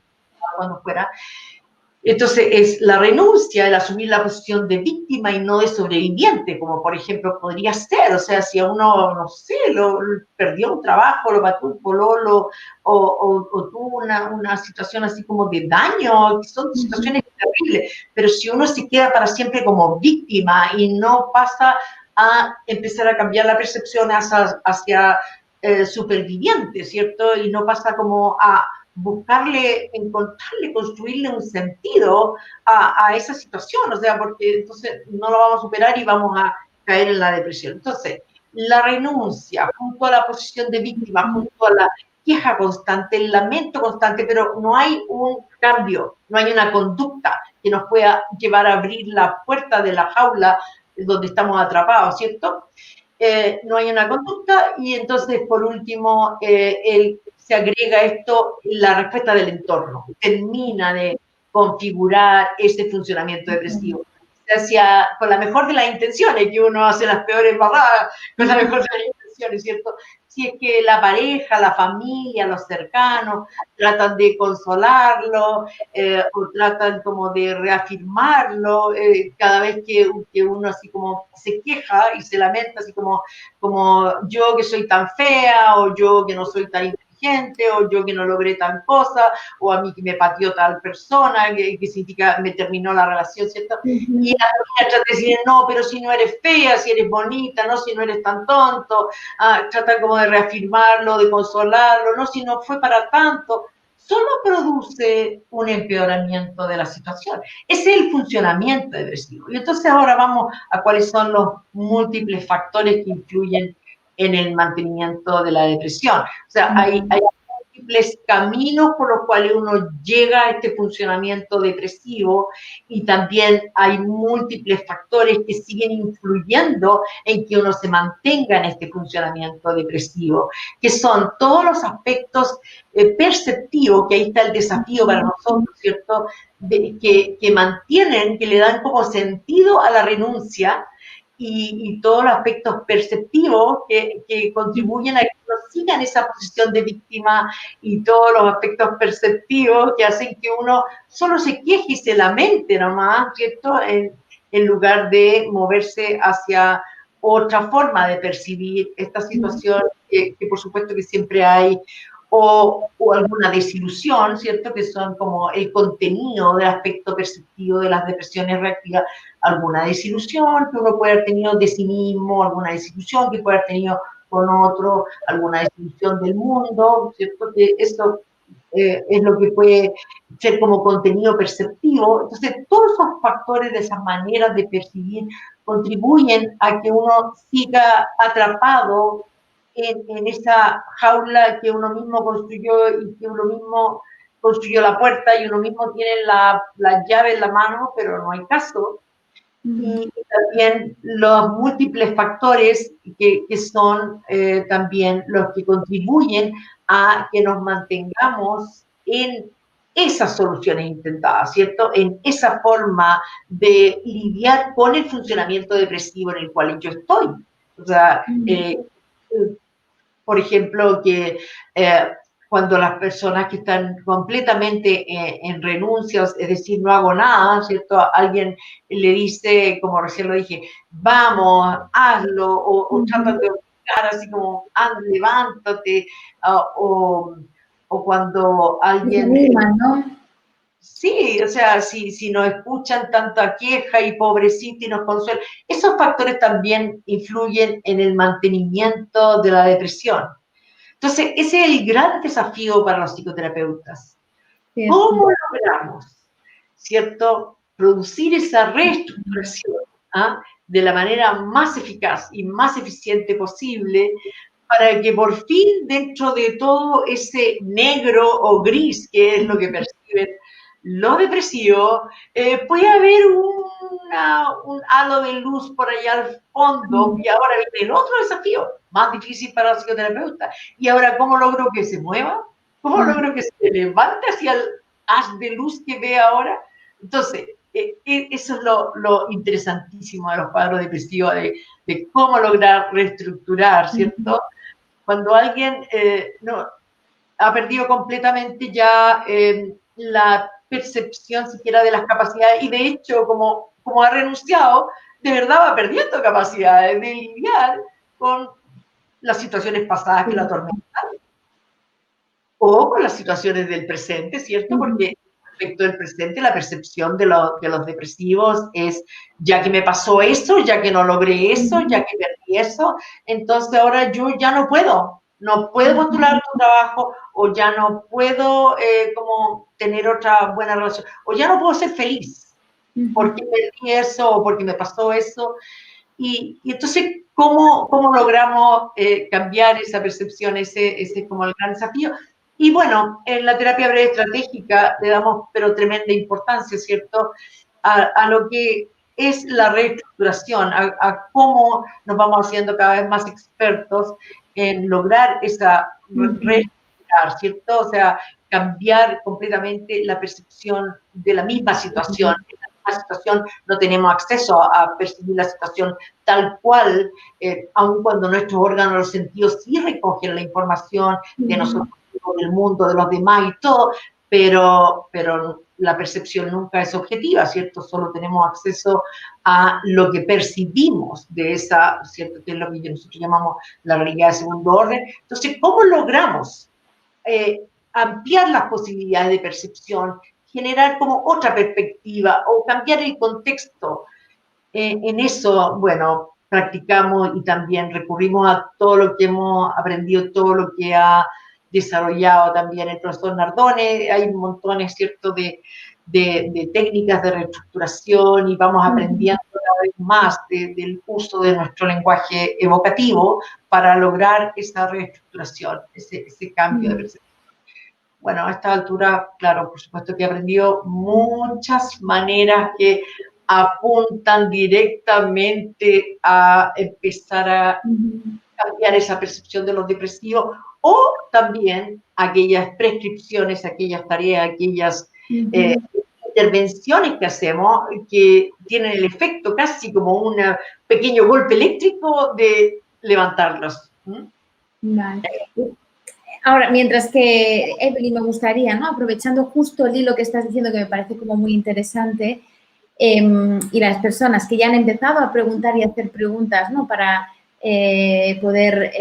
cuando fuera. Entonces es la renuncia, el asumir la posición de víctima y no de sobreviviente, como por ejemplo podría ser, o sea, si a uno, no sé, perdió un trabajo, lo mató un pololo o tuvo una situación así como de daño, son situaciones terribles, pero si uno se queda para siempre como víctima y no pasa a empezar a cambiar la percepción hacia superviviente, ¿cierto? Y no pasa como a buscarle, encontrarle, construirle un sentido a esa situación, o sea, porque entonces no lo vamos a superar y vamos a caer en la depresión. Entonces, la renuncia junto a la posición de víctima, junto a la queja constante, el lamento constante, pero no hay un cambio, no hay una conducta que nos pueda llevar a abrir la puerta de la jaula donde estamos atrapados, ¿cierto? No hay una conducta y entonces, por último, se agrega esto, la respuesta del entorno, termina de configurar ese funcionamiento depresivo. Hacia, con la mejor de las intenciones, que uno hace las peores barradas, con la mejor de las intenciones, ¿cierto? Si es que la pareja, la familia, los cercanos tratan de consolarlo o tratan como de reafirmarlo cada vez que uno así como se queja y se lamenta, así como yo que soy tan fea o yo que no soy tan inteligente o yo que no logré tal cosa o a mí que me pateó tal persona que significa me terminó la relación, ¿cierto? Y la familia trata de decir, no, pero si no eres fea, si eres bonita, no, si no eres tan tonto, trata como de reafirmarlo, de consolarlo, no, si no fue para tanto, solo produce un empeoramiento de la situación. Ese es el funcionamiento depresivo. Y entonces ahora vamos a cuáles son los múltiples factores que influyen en el mantenimiento de la depresión. O sea, hay múltiples caminos por los cuales uno llega a este funcionamiento depresivo y también hay múltiples factores que siguen influyendo en que uno se mantenga en este funcionamiento depresivo, que son todos los aspectos perceptivos, que ahí está el desafío para nosotros, ¿cierto? Que mantienen, que le dan como sentido a la renuncia y todos los aspectos perceptivos que contribuyen a que uno siga en esa posición de víctima y todos los aspectos perceptivos que hacen que uno solo se queje y se lamente nomás, ¿cierto? En lugar de moverse hacia otra forma de percibir esta situación, que por supuesto que siempre hay, o alguna desilusión, ¿cierto? Que son como el contenido del aspecto perceptivo de las depresiones reactivas, alguna desilusión que uno puede haber tenido de sí mismo, alguna desilusión que puede haber tenido con otro, alguna desilusión del mundo, ¿cierto? Que eso es lo que puede ser como contenido perceptivo. Entonces, todos esos factores de esas maneras de percibir contribuyen a que uno siga atrapado en esa jaula que uno mismo construyó y que uno mismo construyó la puerta y uno mismo tiene la llave en la mano, pero no hay caso. Y también los múltiples factores que son también los que contribuyen a que nos mantengamos en esas soluciones intentadas, ¿cierto? En esa forma de lidiar con el funcionamiento depresivo en el cual yo estoy. O sea, por ejemplo, que cuando las personas que están completamente en renuncias, es decir, no hago nada, ¿cierto? Alguien le dice, como recién lo dije, vamos, hazlo, o tratan de obligar así como, anda, levántate, o cuando alguien... Anima, ¿no? Sí, o sea, si nos escuchan tanta queja y pobrecita y nos consuelan, esos factores también influyen en el mantenimiento de la depresión. Entonces, ese es el gran desafío para los psicoterapeutas. Cierto. ¿Cómo logramos, cierto, producir esa reestructuración de la manera más eficaz y más eficiente posible para que por fin dentro de todo ese negro o gris que es lo que perciben los depresivos, puede haber un halo de luz por allá al fondo y ahora viene el otro desafío, más difícil para los psicoterapeutas. Y ahora, ¿cómo logro que se mueva? ¿Cómo logro que se levante hacia el haz de luz que ve ahora? Entonces, eso es lo interesantísimo de los cuadros depresivos, de cómo lograr reestructurar, ¿cierto? Cuando alguien no, ha perdido completamente ya la percepción siquiera de las capacidades y de hecho, como ha renunciado, de verdad va perdiendo capacidades de lidiar con las situaciones pasadas que lo atormentan o con las situaciones del presente, ¿cierto? Porque respecto del presente, la percepción de los depresivos es, ya que me pasó eso, ya que no logré eso, ya que perdí eso, entonces ahora yo ya no puedo postular tu trabajo, o ya no puedo como tener otra buena relación, o ya no puedo ser feliz, porque perdí eso, o porque me pasó eso, y entonces, ¿cómo logramos cambiar esa percepción? Ese es como el gran desafío. Y bueno, en la terapia breve estratégica le damos, pero tremenda importancia, ¿cierto?, a lo que es la reestructuración, a cómo nos vamos haciendo cada vez más expertos en lograr esa reestructurar, ¿cierto? O sea, cambiar completamente la percepción de la misma situación. En la misma situación no tenemos acceso a percibir la situación tal cual, aun cuando nuestros órganos de los sentidos sí recogen la información de nosotros, del mundo, de los demás y todo, pero la percepción nunca es objetiva, ¿cierto? Solo tenemos acceso a lo que percibimos de esa, ¿cierto?, que es lo que nosotros llamamos la realidad de segundo orden. Entonces, ¿cómo logramos ampliar las posibilidades de percepción, generar como otra perspectiva o cambiar el contexto? En eso, bueno, practicamos y también recurrimos a todo lo que hemos aprendido, todo lo que ha desarrollado también el profesor Nardone. Hay montones, ¿cierto?, de técnicas de reestructuración y vamos aprendiendo cada vez más del uso de nuestro lenguaje evocativo para lograr esa reestructuración, ese cambio de percepción. Bueno, a esta altura, claro, por supuesto que he aprendido muchas maneras que apuntan directamente a empezar a cambiar esa percepción de los depresivos, o también aquellas prescripciones, aquellas tareas, aquellas intervenciones que hacemos que tienen el efecto casi como un pequeño golpe eléctrico de levantarlos. Vale. Ahora, mientras que, Evelyn, me gustaría, ¿no?, aprovechando justo el hilo que estás diciendo, que me parece como muy interesante, y las personas que ya han empezado a preguntar y a hacer preguntas, ¿no?, para poder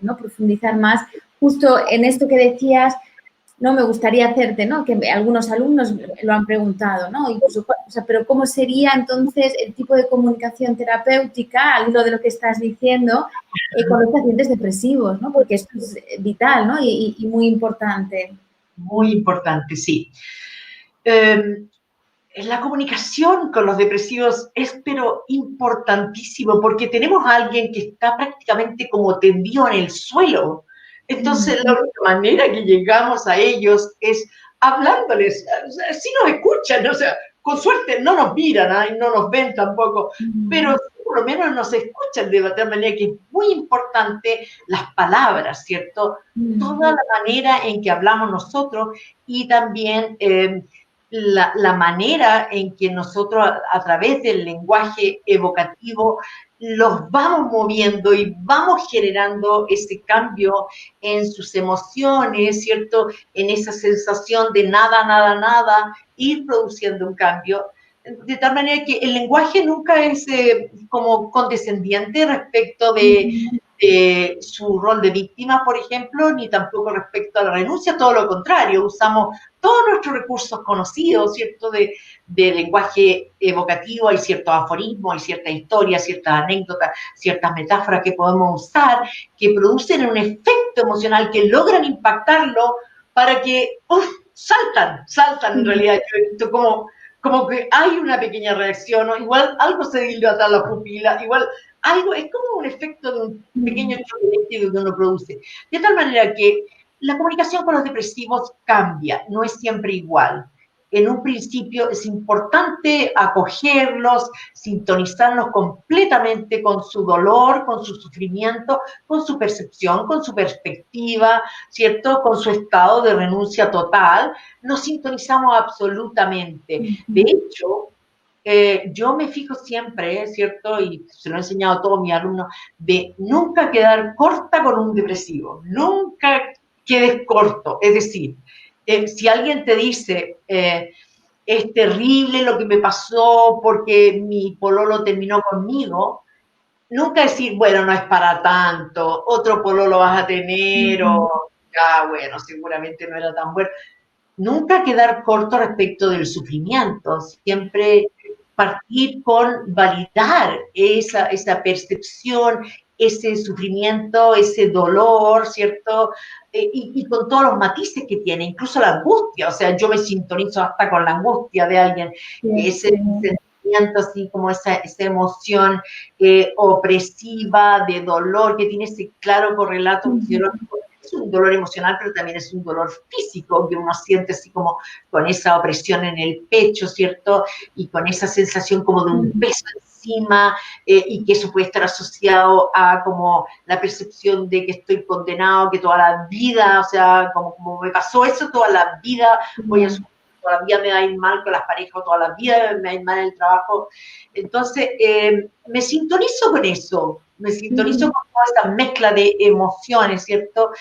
¿no?, profundizar más, justo en esto que decías, ¿no?, me gustaría hacerte, ¿no?, que algunos alumnos lo han preguntado, ¿no?, incluso, o sea, pero ¿cómo sería entonces el tipo de comunicación terapéutica, al hilo de lo que estás diciendo, con los pacientes depresivos, ¿no?, porque esto es vital, ¿no?, y muy importante. Muy importante, sí. La comunicación con los depresivos es pero importantísimo, porque tenemos a alguien que está prácticamente como tendido en el suelo. Entonces, la única manera que llegamos a ellos es hablándoles. O sea, sí nos escuchan, o sea, con suerte no nos miran y no nos ven tampoco, pero por lo menos nos escuchan de tal manera que es muy importante las palabras, ¿cierto? Toda la manera en que hablamos nosotros y también la manera en que nosotros, a través del lenguaje evocativo, los vamos moviendo y vamos generando ese cambio en sus emociones, ¿cierto? En esa sensación de nada, nada, nada, ir produciendo un cambio. De tal manera que el lenguaje nunca es como condescendiente respecto de su rol de víctima, por ejemplo, ni tampoco respecto a la renuncia, todo lo contrario, usamos todos nuestros recursos conocidos, ¿cierto?, de lenguaje evocativo, hay ciertos aforismos, hay ciertas historias, ciertas anécdotas, ciertas metáforas que podemos usar, que producen un efecto emocional, que logran impactarlo para que saltan en realidad. Yo he visto como que hay una pequeña reacción, ¿no? Igual algo se dilata la pupila, igual algo, es como un efecto de un pequeño choque eléctrico que uno produce. De tal manera que la comunicación con los depresivos cambia, no es siempre igual. En un principio es importante acogerlos, sintonizarnos completamente con su dolor, con su sufrimiento, con su percepción, con su perspectiva, ¿cierto? Con su estado de renuncia total. Nos sintonizamos absolutamente. De hecho, yo me fijo siempre, ¿cierto? Y se lo he enseñado a todos mis alumnos, de nunca quedar corta con un depresivo, nunca quedes corto. Es decir, si alguien te dice, es terrible lo que me pasó porque mi pololo terminó conmigo, nunca decir, bueno, no es para tanto, otro pololo vas a tener, o ya, bueno, seguramente no era tan bueno. Nunca quedar corto respecto del sufrimiento, siempre partir con validar esa percepción, ese sufrimiento, ese dolor, ¿cierto? Y con todos los matices que tiene, incluso la angustia, o sea, yo me sintonizo hasta con la angustia de alguien, ese sentimiento así como esa emoción opresiva, de dolor, que tiene ese claro correlato fisiológico. Es un dolor emocional, pero también es un dolor físico que uno siente así como con esa opresión en el pecho, ¿cierto? Y con esa sensación como de un peso encima, y que eso puede estar asociado a como la percepción de que estoy condenado, que toda la vida, o sea, como me pasó eso, toda la vida voy a sufrir, toda la vida me va a ir mal con las parejas, toda la vida me va a ir mal en el trabajo. Entonces, me sintonizo con eso, me sintonizo con toda esta mezcla de emociones, ¿cierto?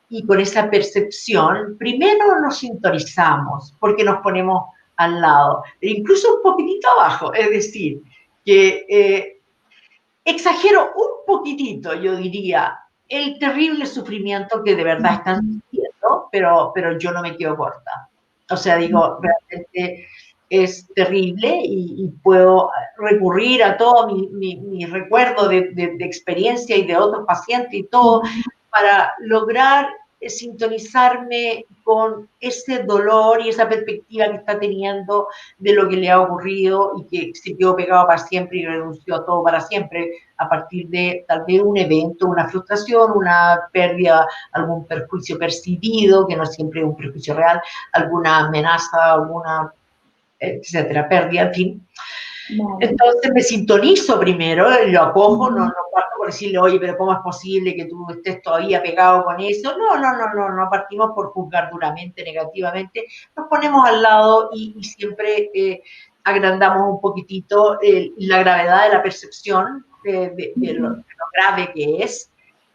Y con esa percepción, primero nos sintonizamos porque nos ponemos al lado, incluso un poquitito abajo, es decir, que exagero un poquitito, yo diría, el terrible sufrimiento que de verdad están sintiendo, pero yo no me quedo corta. O sea, digo, realmente es terrible y puedo recurrir a todo mi recuerdo de experiencia y de otros pacientes y todo para lograr sintonizarme con ese dolor y esa perspectiva que está teniendo de lo que le ha ocurrido y que se quedó pegado para siempre y renunció a todo para siempre a partir de tal vez un evento, una frustración, una pérdida, algún perjuicio percibido, que no siempre es un perjuicio real, alguna amenaza, alguna, etcétera, pérdida, en fin. Vale. Entonces me sintonizo primero, lo acojo, no parto por decirle, oye, pero ¿cómo es posible que tú estés todavía pegado con eso? No partimos por juzgar duramente, negativamente, nos ponemos al lado y siempre agrandamos un poquitito la gravedad de la percepción de lo grave que es,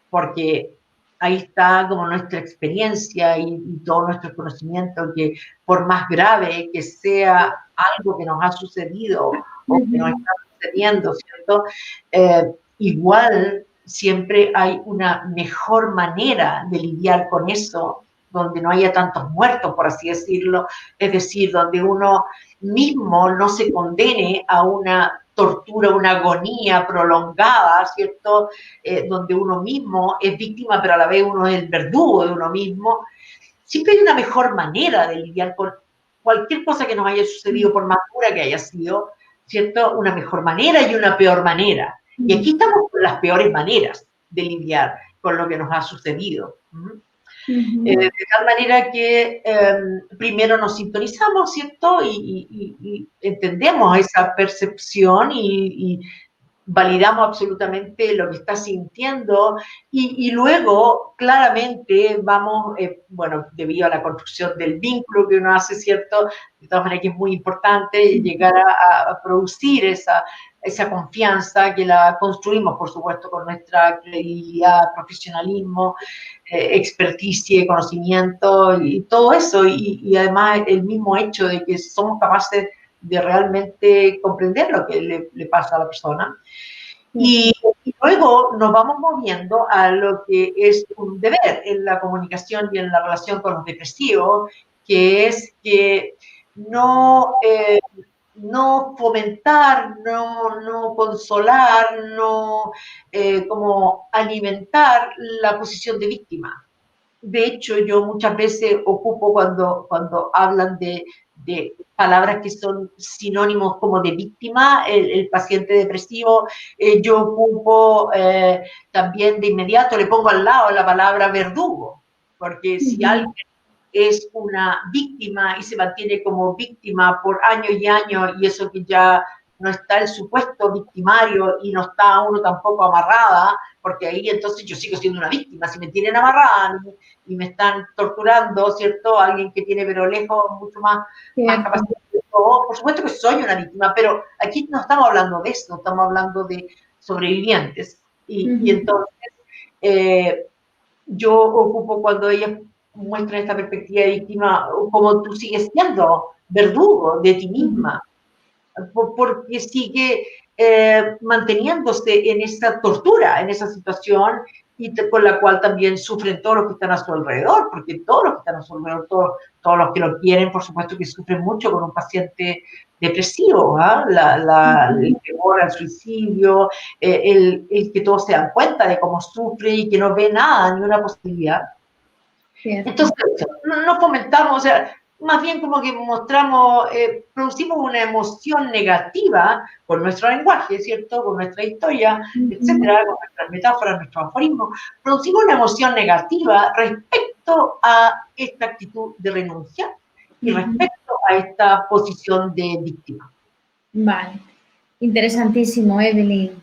porque ahí está como nuestra experiencia y todo nuestro conocimiento, que por más grave que sea algo que nos ha sucedido o que nos está sucediendo, ¿cierto? Igual siempre hay una mejor manera de lidiar con eso, donde no haya tantos muertos, por así decirlo, es decir, donde uno mismo no se condene a una tortura, una agonía prolongada, ¿cierto? Donde uno mismo es víctima, pero a la vez uno es el verdugo de uno mismo. Siempre hay una mejor manera de lidiar con cualquier cosa que nos haya sucedido, por más dura que haya sido, ¿cierto? Una mejor manera y una peor manera. Y aquí estamos con las peores maneras de lidiar con lo que nos ha sucedido. De tal manera que primero nos sintonizamos, ¿cierto? Y entendemos esa percepción y validamos absolutamente lo que está sintiendo y luego claramente vamos, bueno, debido a la construcción del vínculo que uno hace, ¿cierto? De todas maneras que es muy importante llegar a producir esa esa confianza que la construimos, por supuesto, con nuestra credibilidad, profesionalismo, experticia, conocimiento y todo eso, y además el mismo hecho de que somos capaces de realmente comprender lo que le pasa a la persona. Y luego nos vamos moviendo a lo que es un deber en la comunicación y en la relación con los depresivos, que es que no, no fomentar, no consolar, no como alimentar la posición de víctima. De hecho, yo muchas veces ocupo cuando hablan de palabras que son sinónimos como de víctima, el paciente depresivo, yo ocupo también de inmediato, le pongo al lado la palabra verdugo, porque si alguien es una víctima y se mantiene como víctima por años y años, y eso que ya no está el supuesto victimario y no está uno tampoco amarrada, porque ahí entonces yo sigo siendo una víctima. Si me tienen amarrada y me están torturando, ¿cierto? Alguien que tiene pero lejos mucho más capacidad. Por supuesto que soy una víctima, pero aquí no estamos hablando de eso, estamos hablando de sobrevivientes. Y entonces yo ocupo cuando ellas muestran esta perspectiva de víctima, como tú sigues siendo verdugo de ti misma, porque sigue manteniéndose en esa tortura, en esa situación, y con la cual también sufren todos los que están a su alrededor, porque todos los que están a su alrededor, todos los que lo quieren, por supuesto que sufren mucho con un paciente depresivo, el temor al suicidio, el que todos se dan cuenta de cómo sufre y que no ve nada, ni una posibilidad. Cierto. Entonces, no fomentamos, o sea, más bien como que mostramos, producimos una emoción negativa con nuestro lenguaje, ¿cierto? Con nuestra historia, etcétera, con nuestras metáforas, nuestros aforismos. Producimos una emoción negativa respecto a esta actitud de renuncia y respecto a esta posición de víctima. Vale. Interesantísimo, Evelyn.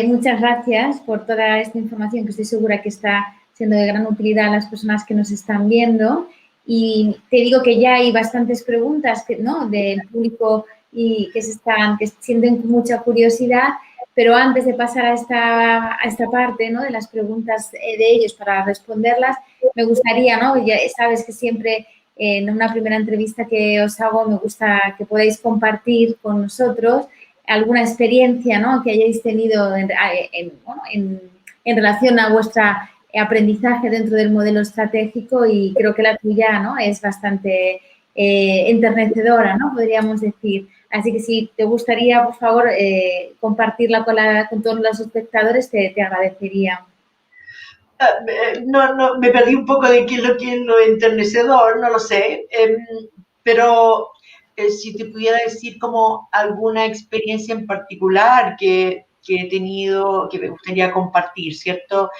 Muchas gracias por toda esta información que estoy segura que está siendo de gran utilidad a las personas que nos están viendo. Y te digo que ya hay bastantes preguntas ¿no? del público y que sienten mucha curiosidad, pero antes de pasar a esta parte ¿no? de las preguntas de ellos para responderlas, me gustaría, ¿no? Ya sabes que siempre en una primera entrevista que os hago me gusta que podáis compartir con nosotros alguna experiencia ¿no? que hayáis tenido en relación a vuestro aprendizaje dentro del modelo estratégico, y creo que la tuya ¿no? es bastante enternecedora, ¿no? Podríamos decir. Así que si te gustaría, por favor, compartirla con todos los espectadores, te agradecería. No, me perdí un poco de qué es lo enternecedor, no lo sé, pero si te pudiera decir como alguna experiencia en particular que he tenido, que me gustaría compartir, ¿cierto?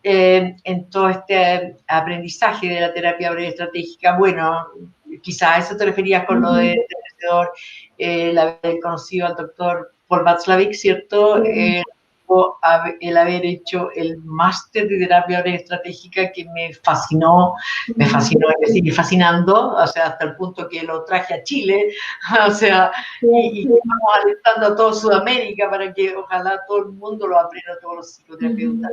En todo este aprendizaje de la terapia breve estratégica, bueno, quizá a eso te referías con lo de enternecedor, el haber conocido al doctor Paul Václavic, ¿cierto? El haber hecho el máster de terapia breve estratégica que me fascinó y me sigue fascinando, o sea, hasta el punto que lo traje a Chile, o sea, y estamos alentando a toda Sudamérica para que ojalá todo el mundo lo aprenda, todos los psicoterapeutas.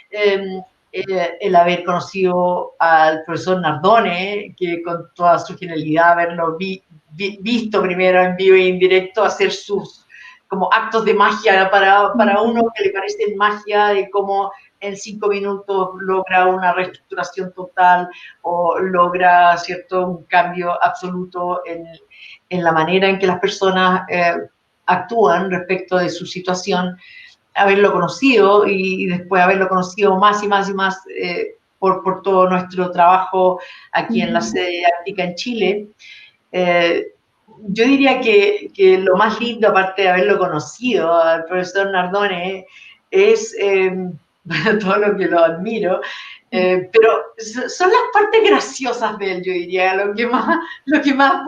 El haber conocido al profesor Nardone, que con toda su genialidad, haberlo visto primero en vivo e en directo, hacer sus como actos de magia para uno que le parece magia, de cómo en 5 minutos logra una reestructuración total o logra, ¿cierto?, un cambio absoluto en la manera en que las personas actúan respecto de su situación. Haberlo conocido y después haberlo conocido más y más y más por todo nuestro trabajo aquí en la sede Ártica en Chile. Yo diría que lo más lindo, aparte de haberlo conocido al profesor Nardone, es todo lo que lo admiro, pero son las partes graciosas de él, yo diría, lo que más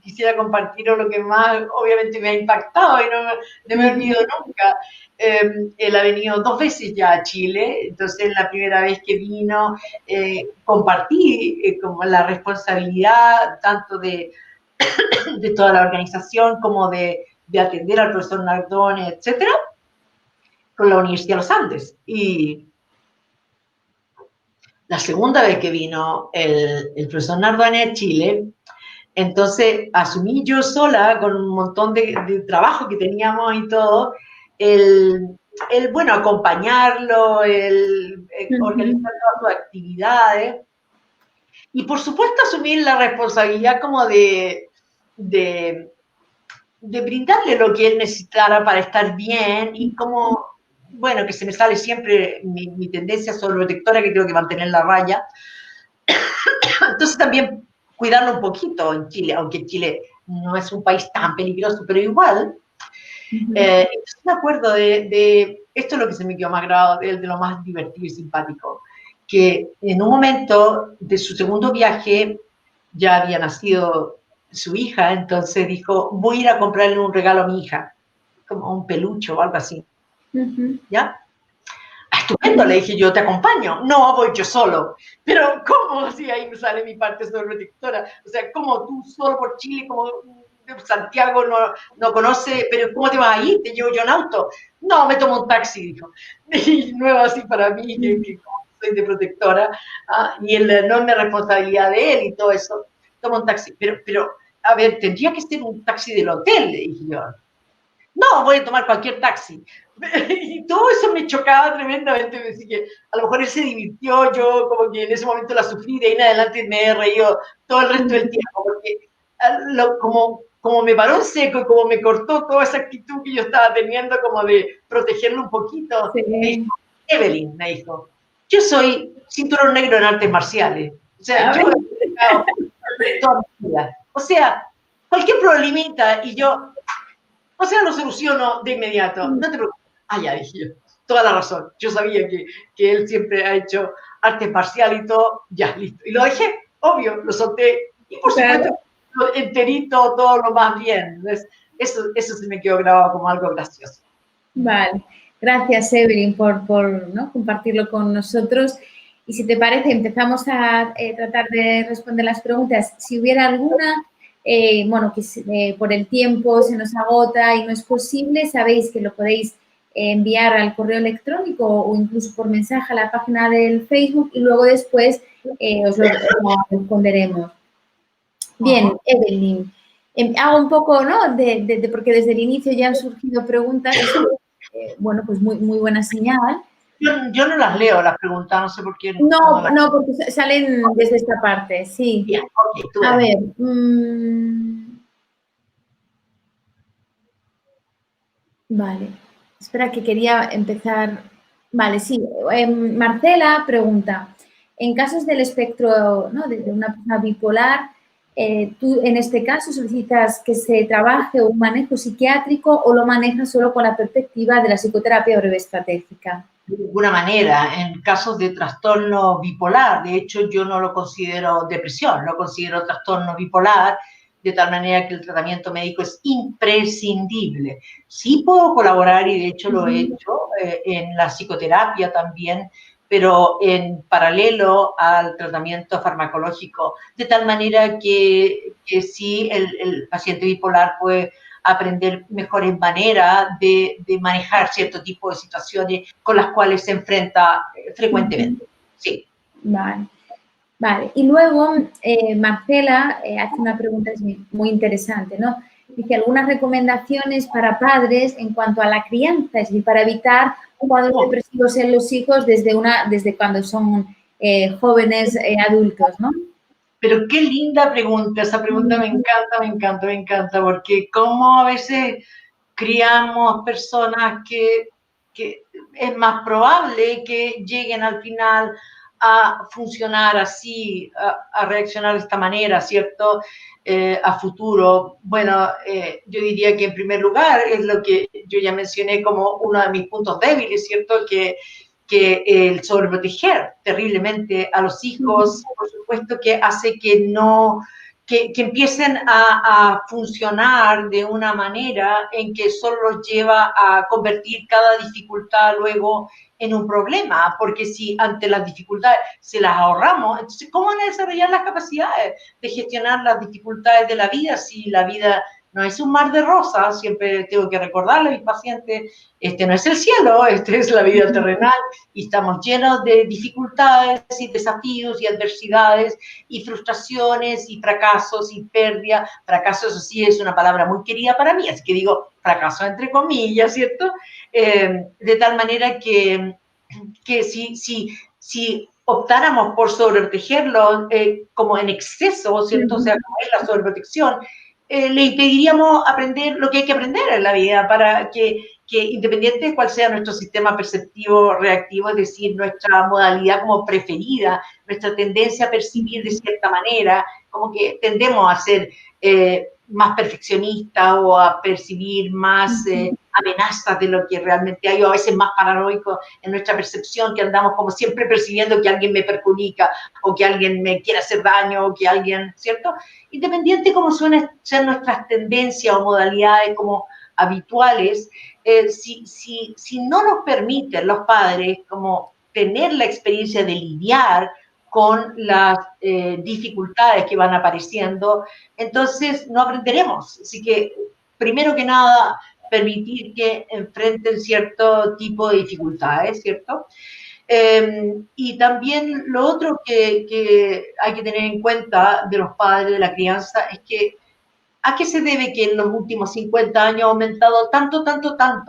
quisiera compartir, o lo que más obviamente me ha impactado y no me olvido nunca. Él ha venido 2 veces ya a Chile, entonces la primera vez que vino compartí como la responsabilidad tanto de toda la organización como de de atender al profesor Nardone, etcétera, con la Universidad de los Andes. Y la segunda vez que vino el profesor Nardone a Chile, entonces asumí yo sola, con un montón de trabajo que teníamos y todo, bueno, acompañarlo, organizar todas sus actividades. Y por supuesto asumir la responsabilidad como de brindarle lo que él necesitara para estar bien y como, bueno, que se me sale siempre mi tendencia sobreprotectora que tengo que mantener la raya. Entonces también cuidarlo un poquito en Chile, aunque Chile no es un país tan peligroso, pero igual. Entonces me acuerdo de esto es lo que se me quedó más grabado, de lo más divertido y simpático, que en un momento de su segundo viaje ya había nacido su hija, entonces dijo, voy a ir a comprarle un regalo a mi hija, como un peluche o algo así, ¿ya? Estupendo, le dije yo, te acompaño. No, voy yo solo. Pero, ¿cómo? Si ahí me sale mi parte sobreprotectora. O sea, ¿cómo tú solo por Chile, como Santiago no conoce, pero ¿cómo te vas a ir? Te llevo yo en auto. No, me tomo un taxi, dijo. Y nuevo así para mí, que soy de protectora, y la enorme responsabilidad de él y todo eso. Tomo un taxi. Pero, a ver, tendría que ser un taxi del hotel, le dije yo. No, voy a tomar cualquier taxi. Y todo eso me chocaba tremendamente. Así que a lo mejor él se divirtió, yo como que en ese momento la sufrí, de ahí en adelante me he reído todo el resto del tiempo, porque como me paró en seco y como me cortó toda esa actitud que yo estaba teniendo como de protegerlo un poquito, Sí. me dijo, Evelyn, me dijo, yo soy cinturón negro en artes marciales. O sea, yo he estado toda mi vida. O sea, cualquier problemita y yo, o sea, lo soluciono de inmediato. No te preocupes. Ah, ya dije yo. Toda la razón. Yo sabía que él siempre ha hecho arte marcial y todo. Ya, listo. Y lo dejé, obvio, lo solté. Y por supuesto, enterito, todo lo más bien. Entonces, eso se me quedó grabado como algo gracioso. Vale. Gracias, Evelyn, por ¿no? compartirlo con nosotros. Y si te parece, empezamos a tratar de responder las preguntas. Si hubiera alguna, bueno, que por el tiempo se nos agota y no es posible, sabéis que lo podéis enviar al correo electrónico o incluso por mensaje a la página del Facebook y luego después os lo responderemos. Bien, Evelyn, hago un poco, ¿no? Porque desde el inicio ya han surgido preguntas, bueno, pues muy buena señal. Yo no las leo, las preguntas, no sé por qué. No, porque salen desde esta parte, sí. Bien, okay, a ver. Vale. Espera, que quería empezar. Vale, sí. Marcela pregunta, en casos del espectro, ¿no? de una persona bipolar, ¿tú en este caso solicitas que se trabaje un manejo psiquiátrico o lo manejas solo con la perspectiva de la psicoterapia breve estratégica? De ninguna manera, en casos de trastorno bipolar, de hecho yo no lo considero depresión, lo considero trastorno bipolar, de tal manera que el tratamiento médico es imprescindible. Sí puedo colaborar y de hecho lo he hecho en la psicoterapia también, pero en paralelo al tratamiento farmacológico, de tal manera que sí el paciente bipolar puede aprender mejores maneras de manejar cierto tipo de situaciones con las cuales se enfrenta frecuentemente. Sí. Vale. Vale. Y luego Marcela hace una pregunta muy interesante, ¿no? Dice, algunas recomendaciones para padres en cuanto a la crianza, es decir, para evitar cuadros depresivos en los hijos desde cuando son jóvenes adultos, ¿no? Pero qué linda pregunta, esa pregunta me encanta, porque como a veces criamos personas que es más probable que lleguen al final a funcionar así, a reaccionar de esta manera, ¿cierto? A futuro. Bueno, yo diría que en primer lugar es lo que yo ya mencioné como uno de mis puntos débiles, ¿cierto? Que el sobreproteger terriblemente a los hijos, por supuesto que hace que no, que empiecen a funcionar de una manera en que solo los lleva a convertir cada dificultad luego en un problema, porque si ante las dificultades se las ahorramos, entonces ¿cómo van a desarrollar las capacidades de gestionar las dificultades de la vida si la vida no es un mar de rosas, siempre tengo que recordarle a mis pacientes, este no es el cielo, este es la vida terrenal y estamos llenos de dificultades y desafíos y adversidades y frustraciones y fracasos y pérdida. Fracaso, eso sí, es una palabra muy querida para mí, así que digo fracaso entre comillas, ¿cierto? De tal manera que si optáramos por sobreprotegerlo como en exceso, ¿cierto? O sea, como es la sobreprotección, le impediríamos aprender lo que hay que aprender en la vida para que independiente de cuál sea nuestro sistema perceptivo reactivo, es decir, nuestra modalidad como preferida, nuestra tendencia a percibir de cierta manera, como que tendemos a ser más perfeccionistas o a percibir más amenazas de lo que realmente hay, o a veces más paranoicos en nuestra percepción, que andamos como siempre percibiendo que alguien me perjudica, o que alguien me quiere hacer daño, o que alguien, ¿cierto? Independiente como suelen ser nuestras tendencias o modalidades como habituales, si no nos permiten los padres como tener la experiencia de lidiar con las dificultades que van apareciendo, entonces no aprenderemos. Así que, primero que nada, permitir que enfrenten cierto tipo de dificultades, ¿cierto? Y también lo otro que hay que tener en cuenta de los padres de la crianza es que ¿a qué se debe que en los últimos 50 años ha aumentado tanto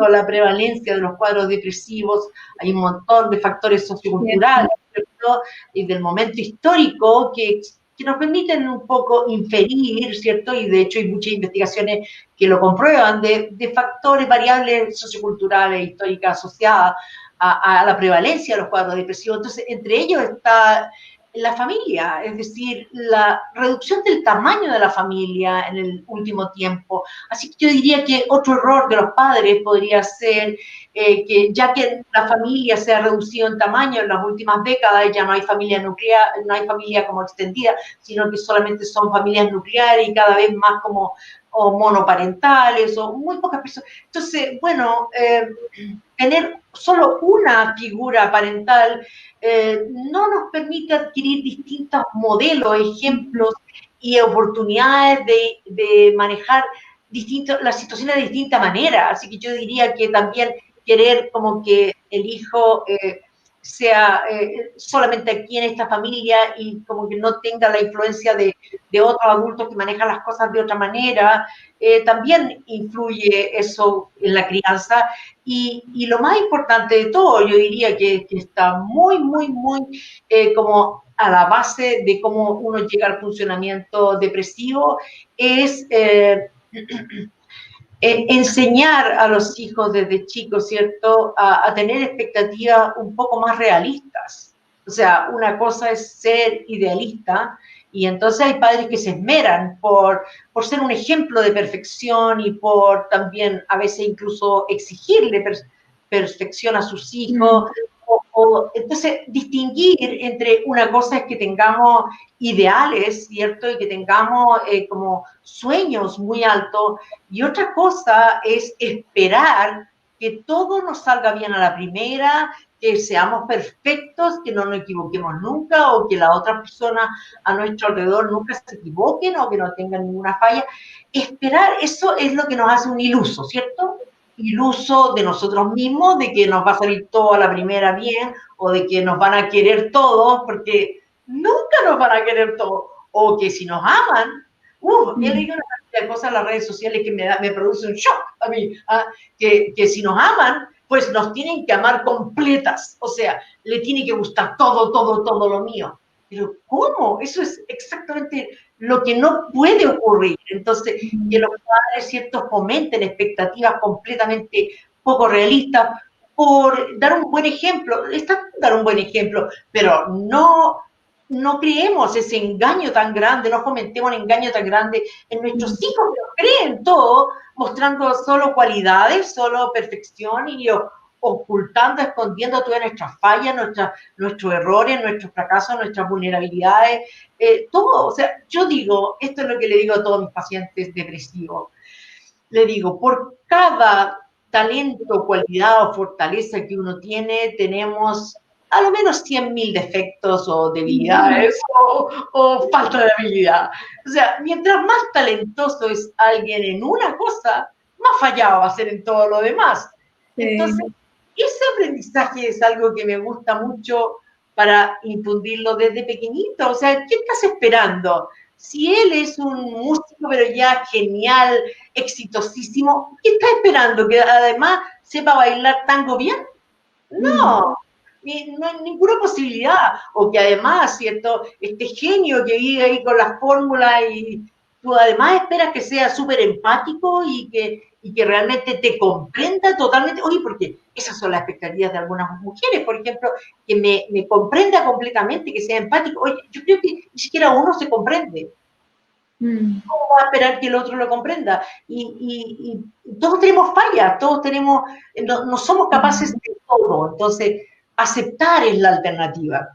la prevalencia de los cuadros depresivos? Hay un montón de factores socioculturales, ¿cierto? Y del momento histórico que nos permiten un poco inferir, ¿cierto? Y de hecho hay muchas investigaciones que lo comprueban, de factores, variables socioculturales, históricas asociadas a la prevalencia de los cuadros depresivos. Entonces, entre ellos está la familia, es decir, la reducción del tamaño de la familia en el último tiempo. Así que yo diría que otro error de los padres podría ser que ya que la familia se ha reducido en tamaño en las últimas décadas, ya no hay familia nuclear, no hay familia como extendida, sino que solamente son familias nucleares y cada vez más como o monoparentales o muy pocas personas. Entonces, bueno, tener solo una figura parental no nos permite adquirir distintos modelos, ejemplos y oportunidades de manejar las situaciones de distinta manera. Así que yo diría que también querer como que el hijo sea solamente aquí en esta familia y como que no tenga la influencia de otros adultos que manejan las cosas de otra manera, también influye eso en la crianza. Y lo más importante de todo, yo diría que está muy como a la base de cómo uno llega al funcionamiento depresivo, es enseñar a los hijos desde chicos, ¿cierto?, a tener expectativas un poco más realistas. O sea, una cosa es ser idealista y entonces hay padres que se esmeran por ser un ejemplo de perfección y por también a veces incluso exigirle perfección a sus hijos. Entonces, distinguir entre una cosa es que tengamos ideales, ¿cierto? Y que tengamos como sueños muy altos, y otra cosa es esperar que todo nos salga bien a la primera, que seamos perfectos, que no nos equivoquemos nunca, o que la otra persona a nuestro alrededor nunca se equivoquen, o que no tengan ninguna falla. Esperar, eso es lo que nos hace un iluso, ¿cierto? Iluso de nosotros mismos, de que nos va a salir todo a la primera bien, o de que nos van a querer todos, porque nunca nos van a querer todos, o que si nos aman, he leído una cantidad de cosas en las redes sociales que me produce un shock a mí, que si nos aman, pues nos tienen que amar completas, o sea, le tiene que gustar todo lo mío. Pero ¿cómo? Eso es exactamente lo que no puede ocurrir. Entonces, que los padres, ¿cierto?, fomenten expectativas completamente poco realistas por dar un buen ejemplo. Está bien dar un buen ejemplo, pero no creemos ese engaño tan grande, no fomentemos un engaño tan grande en nuestros hijos, que creen todo, mostrando solo cualidades, solo perfección y ocultando, escondiendo todas nuestras fallas, nuestros errores, nuestros fracasos, nuestras vulnerabilidades, todo. O sea, yo digo, esto es lo que le digo a todos mis pacientes depresivos, le digo, por cada talento, cualidad o fortaleza que uno tiene, tenemos a lo menos 100.000 defectos o debilidades o falta de habilidad. O sea, mientras más talentoso es alguien en una cosa, más fallado va a ser en todo lo demás. Entonces, ese aprendizaje es algo que me gusta mucho para infundirlo desde pequeñito. O sea, ¿qué estás esperando? Si él es un músico, pero ya genial, exitosísimo, ¿qué estás esperando? ¿Que además sepa bailar tango bien? No, no hay ninguna posibilidad. O que además, ¿cierto? Este genio que vive ahí con las fórmulas y tú además esperas que sea súper empático y que realmente te comprenda totalmente. Oye, porque esas son las expectativas de algunas mujeres, por ejemplo, que me comprenda completamente, que sea empático. Oye, yo creo que ni siquiera uno se comprende. ¿Cómo va a esperar que el otro lo comprenda? Y todos tenemos fallas, todos tenemos, no somos capaces de todo. Entonces, aceptar es la alternativa.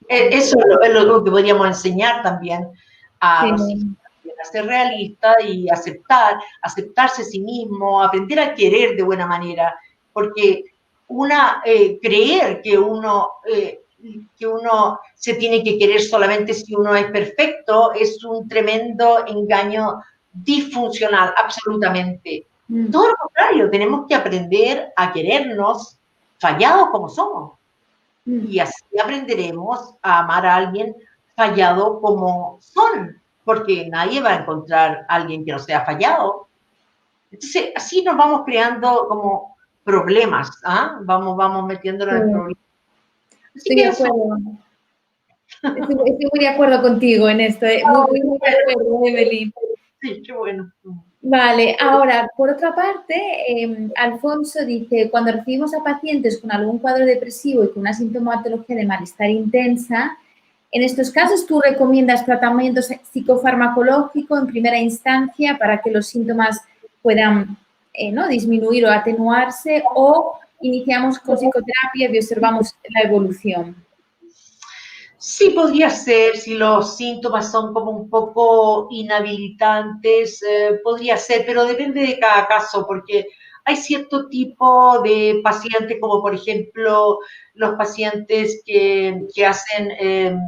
Eso es lo que podríamos enseñar también a los hijos, a ser realistas y aceptarse a sí mismo, aprender a querer de buena manera, porque creer que uno se tiene que querer solamente si uno es perfecto es un tremendo engaño disfuncional, absolutamente. Todo lo contrario, tenemos que aprender a querernos fallados como somos. Y así aprenderemos a amar a alguien fallado como son, porque nadie va a encontrar a alguien que no sea fallado. Entonces, así nos vamos creando como problemas, ¿ah? Vamos metiéndonos en problemas. Así Estoy de acuerdo. Estoy muy de acuerdo contigo en esto. Muy de acuerdo, Evelyn. Sí, qué bueno. Vale, ahora, por otra parte, Alfonso dice, cuando recibimos a pacientes con algún cuadro depresivo y con una sintomatología de malestar intensa, en estos casos, ¿tú recomiendas tratamiento psicofarmacológico en primera instancia para que los síntomas puedan ¿no? disminuir o atenuarse o iniciamos con psicoterapia y observamos la evolución? Sí, podría ser, si los síntomas son como un poco inhabilitantes, podría ser, pero depende de cada caso, porque hay cierto tipo de pacientes, como por ejemplo los pacientes que hacen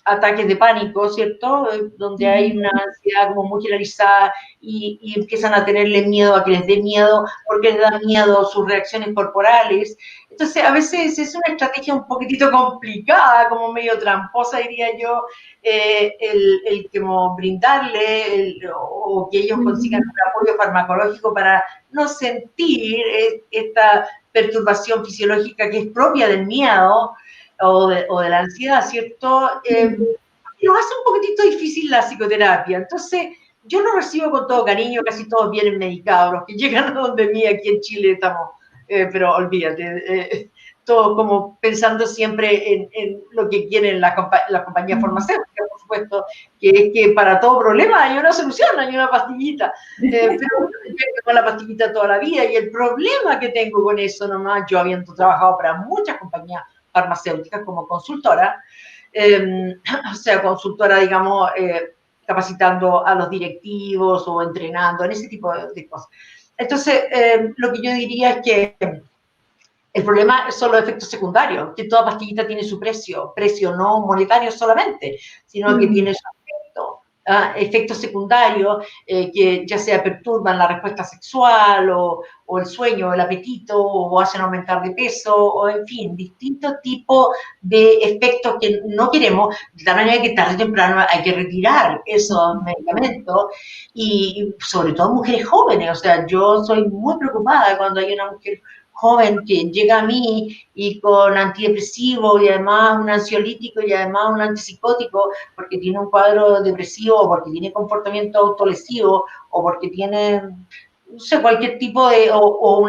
ataques de pánico, ¿cierto? Donde hay una ansiedad como muy generalizada y empiezan a tenerle miedo a que les dé miedo, porque les da miedo sus reacciones corporales. Entonces, a veces es una estrategia un poquitito complicada, como medio tramposa, diría yo, el como brindarle o que ellos consigan un apoyo farmacológico para no sentir esta perturbación fisiológica que es propia del miedo o de la ansiedad, ¿cierto? Nos hace un poquitito difícil la psicoterapia. Entonces, yo lo recibo con todo cariño, casi todos vienen medicados, los que llegan a donde mí aquí en Chile estamos pero olvídate, todo como pensando siempre en lo que quieren las compañías farmacéuticas, por supuesto, que es que para todo problema hay una solución, hay una pastillita, pero yo tengo la pastillita toda la vida y el problema que tengo con eso nomás, yo habiendo trabajado para muchas compañías farmacéuticas como consultora, o sea, consultora, digamos, capacitando a los directivos o entrenando en ese tipo de cosas. Entonces, lo que yo diría es que el problema son los efectos secundarios, que toda pastillita tiene su precio no monetario solamente, sino que tiene su efectos secundarios que ya sea perturban la respuesta sexual o el sueño, o el apetito, o hacen aumentar de peso, o en fin, distintos tipos de efectos que no queremos, de tal manera que tarde o temprano hay que retirar esos medicamentos, y sobre todo mujeres jóvenes, o sea, yo soy muy preocupada cuando hay una mujer joven que llega a mí y con antidepresivo y además un ansiolítico y además un antipsicótico porque tiene un cuadro depresivo o porque tiene comportamiento autolesivo o porque tiene, no sé, cualquier tipo de, o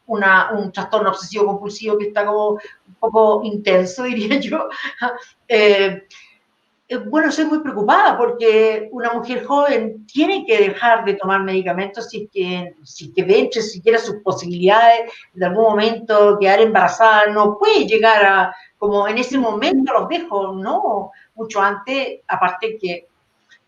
un trastorno obsesivo compulsivo que está como un poco intenso, diría yo. Bueno, soy muy preocupada porque una mujer joven tiene que dejar de tomar medicamentos si es que ve entre siquiera sus posibilidades de algún momento quedar embarazada, no puede llegar a, como en ese momento los dejo, no, mucho antes, aparte que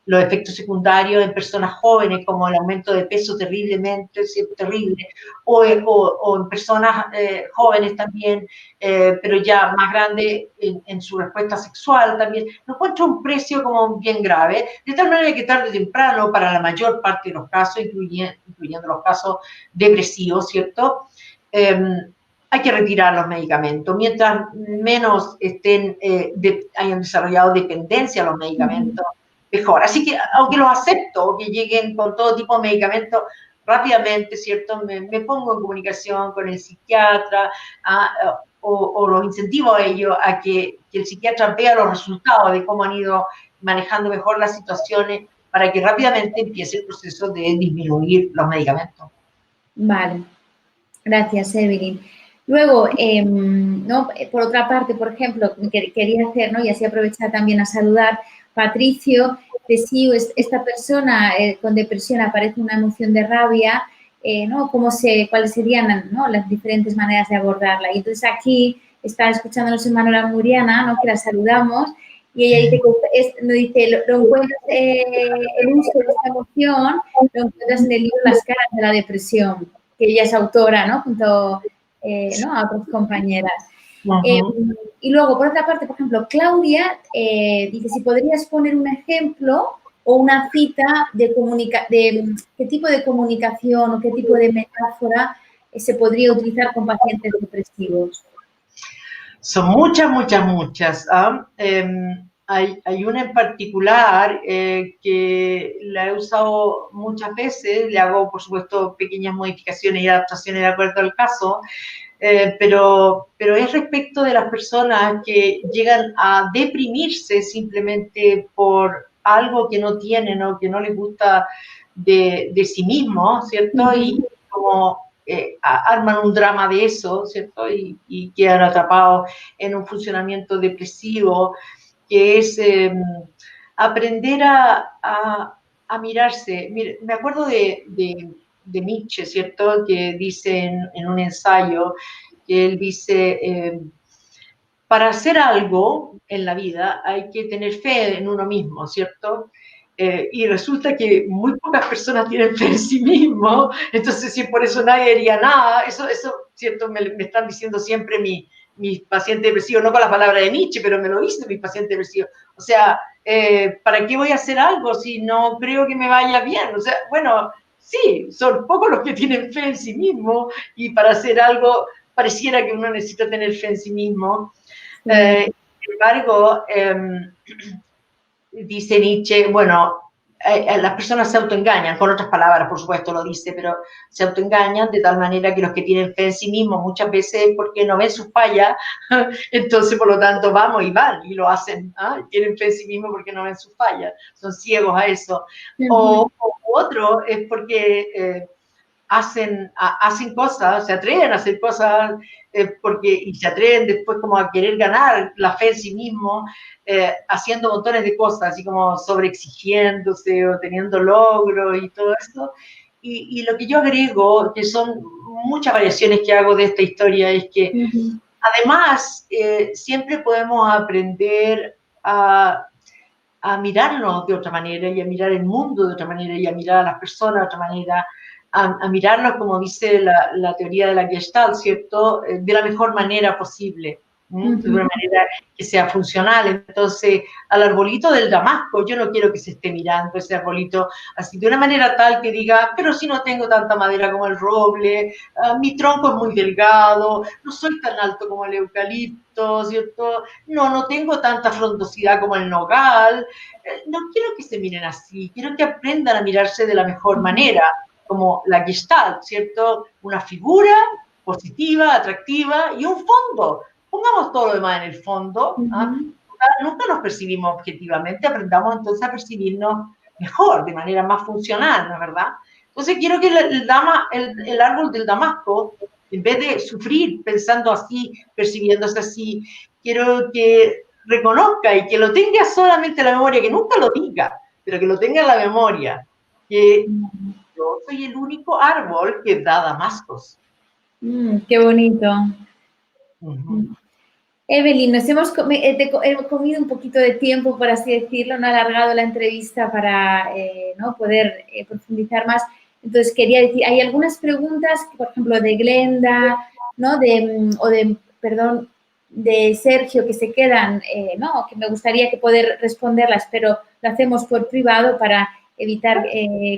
los efectos secundarios en personas jóvenes, como el aumento de peso terriblemente, ¿sí? Terrible, o en personas jóvenes también, pero ya más grandes en su respuesta sexual también. Lo encuentro un precio como bien grave, de tal manera que tarde o temprano, para la mayor parte de los casos, incluyendo los casos depresivos, ¿cierto? Hay que retirar los medicamentos. Mientras menos hayan desarrollado dependencia a los medicamentos, mejor. Así que, aunque los acepto, que lleguen con todo tipo de medicamentos rápidamente, ¿cierto? Me pongo en comunicación con el psiquiatra o los incentivo a ellos a que el psiquiatra vea los resultados de cómo han ido manejando mejor las situaciones para que rápidamente empiece el proceso de disminuir los medicamentos. Vale, gracias, Evelyn. Luego, ¿no? Por otra parte, por ejemplo, quería hacer, ¿no? Y así aprovechar también a saludar, Patricio, de si esta persona con depresión aparece una emoción de rabia, ¿no? ¿Cuáles serían, ¿no? Las diferentes maneras de abordarla? Y entonces aquí está escuchándonos Manuela Muriana, ¿no? Que la saludamos, y ella dice, lo encuentras, el uso de esta emoción, lo encuentras en el libro Las caras de la depresión, que ella es autora, ¿no? Junto ¿no? a otras compañeras. Y luego, por otra parte, por ejemplo, Claudia dice, si podrías poner un ejemplo o una cita de qué tipo de comunicación o qué tipo de metáfora se podría utilizar con pacientes depresivos. Son muchas, muchas, muchas. Hay una en particular que la he usado muchas veces, le hago, por supuesto, pequeñas modificaciones y adaptaciones de acuerdo al caso, pero es respecto de las personas que llegan a deprimirse simplemente por algo que no tienen o que no les gusta de sí mismos, ¿cierto? Y como arman un drama de eso, ¿cierto? Y quedan atrapados en un funcionamiento depresivo, que es aprender a mirarse. Me acuerdo de Nietzsche, ¿cierto? Que dice en un ensayo, que él dice, para hacer algo en la vida hay que tener fe en uno mismo, ¿cierto? Y resulta que muy pocas personas tienen fe en sí mismo, entonces si por eso nadie haría nada, eso ¿cierto? Me están diciendo siempre mis pacientes depresivos, no con las palabras de Nietzsche, pero me lo dicen mis pacientes depresivos. O sea, ¿para qué voy a hacer algo si no creo que me vaya bien? O sea, bueno, sí, son pocos los que tienen fe en sí mismo y para hacer algo pareciera que uno necesita tener fe en sí mismo. Sin embargo, dice Nietzsche, bueno, las personas se autoengañan, con otras palabras, por supuesto lo dice, pero se autoengañan de tal manera que los que tienen fe en sí mismos muchas veces porque no ven sus fallas, entonces por lo tanto vamos y van y lo hacen, ¿eh? Tienen fe en sí mismos porque no ven sus fallas, son ciegos a eso. O otro es porque hacen cosas, se atreven a hacer cosas y se atreven después como a querer ganar la fe en sí mismo, haciendo montones de cosas, así como sobreexigiéndose o teniendo logros y todo eso. Y lo que yo agrego, que son muchas variaciones que hago de esta historia, es que además siempre podemos aprender a mirarnos de otra manera y a mirar el mundo de otra manera y a mirar a las personas de otra manera, a mirarnos, como dice la teoría de la Gestalt, ¿cierto? De la mejor manera posible, de una manera que sea funcional. Entonces, al arbolito del Damasco, yo no quiero que se esté mirando ese arbolito así, de una manera tal que diga, pero si no tengo tanta madera como el roble, mi tronco es muy delgado, no soy tan alto como el eucalipto, ¿cierto? No tengo tanta frondosidad como el nogal. No quiero que se miren así, quiero que aprendan a mirarse de la mejor manera, como la Gestalt, ¿cierto? Una figura positiva, atractiva y un fondo. Pongamos todo lo demás en el fondo. Nunca nos percibimos objetivamente, aprendamos entonces a percibirnos mejor, de manera más funcional, ¿no es verdad? Entonces quiero que el árbol del Damasco, en vez de sufrir pensando así, percibiéndose así, quiero que reconozca y que lo tenga solamente en la memoria, que nunca lo diga, pero que lo tenga en la memoria, que yo soy el único árbol que da damascos. Qué bonito. Evelyn, he comido un poquito de tiempo, por así decirlo, no he alargado la entrevista para ¿no? poder profundizar más. Entonces, quería decir, hay algunas preguntas, por ejemplo, de Glenda, ¿no? Perdón, de Sergio, que se quedan, ¿no? Que me gustaría que poder responderlas, pero lo hacemos por privado para evitar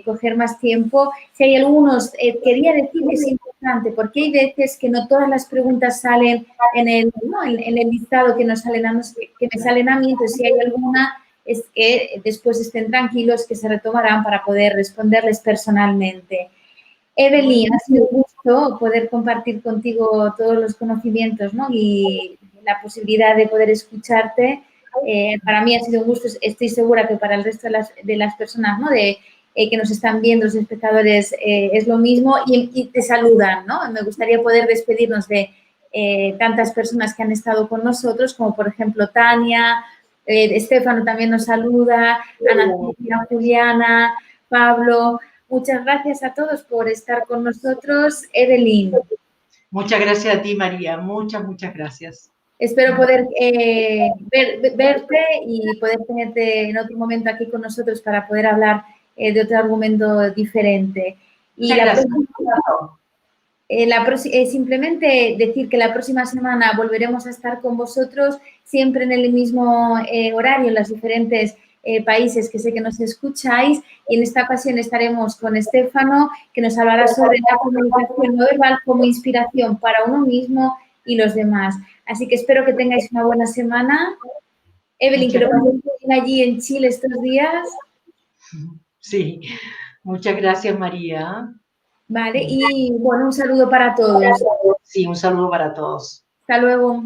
coger más tiempo. Si hay algunos, quería decir que es importante, porque hay veces que no todas las preguntas salen en el, ¿no? en el listado que, que me salen a mí, entonces si hay alguna, es que después estén tranquilos que se retomarán para poder responderles personalmente. Evelyn, ha sido un gusto poder compartir contigo todos los conocimientos, ¿no? Y la posibilidad de poder escucharte. Para mí ha sido un gusto, estoy segura que para el resto de las personas, ¿no? Que nos están viendo, los espectadores, es lo mismo y te saludan, ¿no? Me gustaría poder despedirnos de tantas personas que han estado con nosotros, como por ejemplo Tania, Estefano también nos saluda, Ana Cristina, Juliana, Pablo. Muchas gracias a todos por estar con nosotros. Evelyn. Muchas gracias a ti, María. Muchas gracias. Espero poder verte y poder tenerte en otro momento aquí con nosotros para poder hablar de otro argumento diferente. Y simplemente decir que la próxima semana volveremos a estar con vosotros, siempre en el mismo horario, en los diferentes países que sé que nos escucháis. Y en esta ocasión estaremos con Estefano, que nos hablará sobre la comunicación no verbal como inspiración para uno mismo y los demás. Así que espero que tengáis una buena semana. Evelyn, que lo paséis bien allí en Chile estos días. Sí, muchas gracias, María. Vale, y bueno, un saludo para todos. Sí, un saludo para todos. Hasta luego.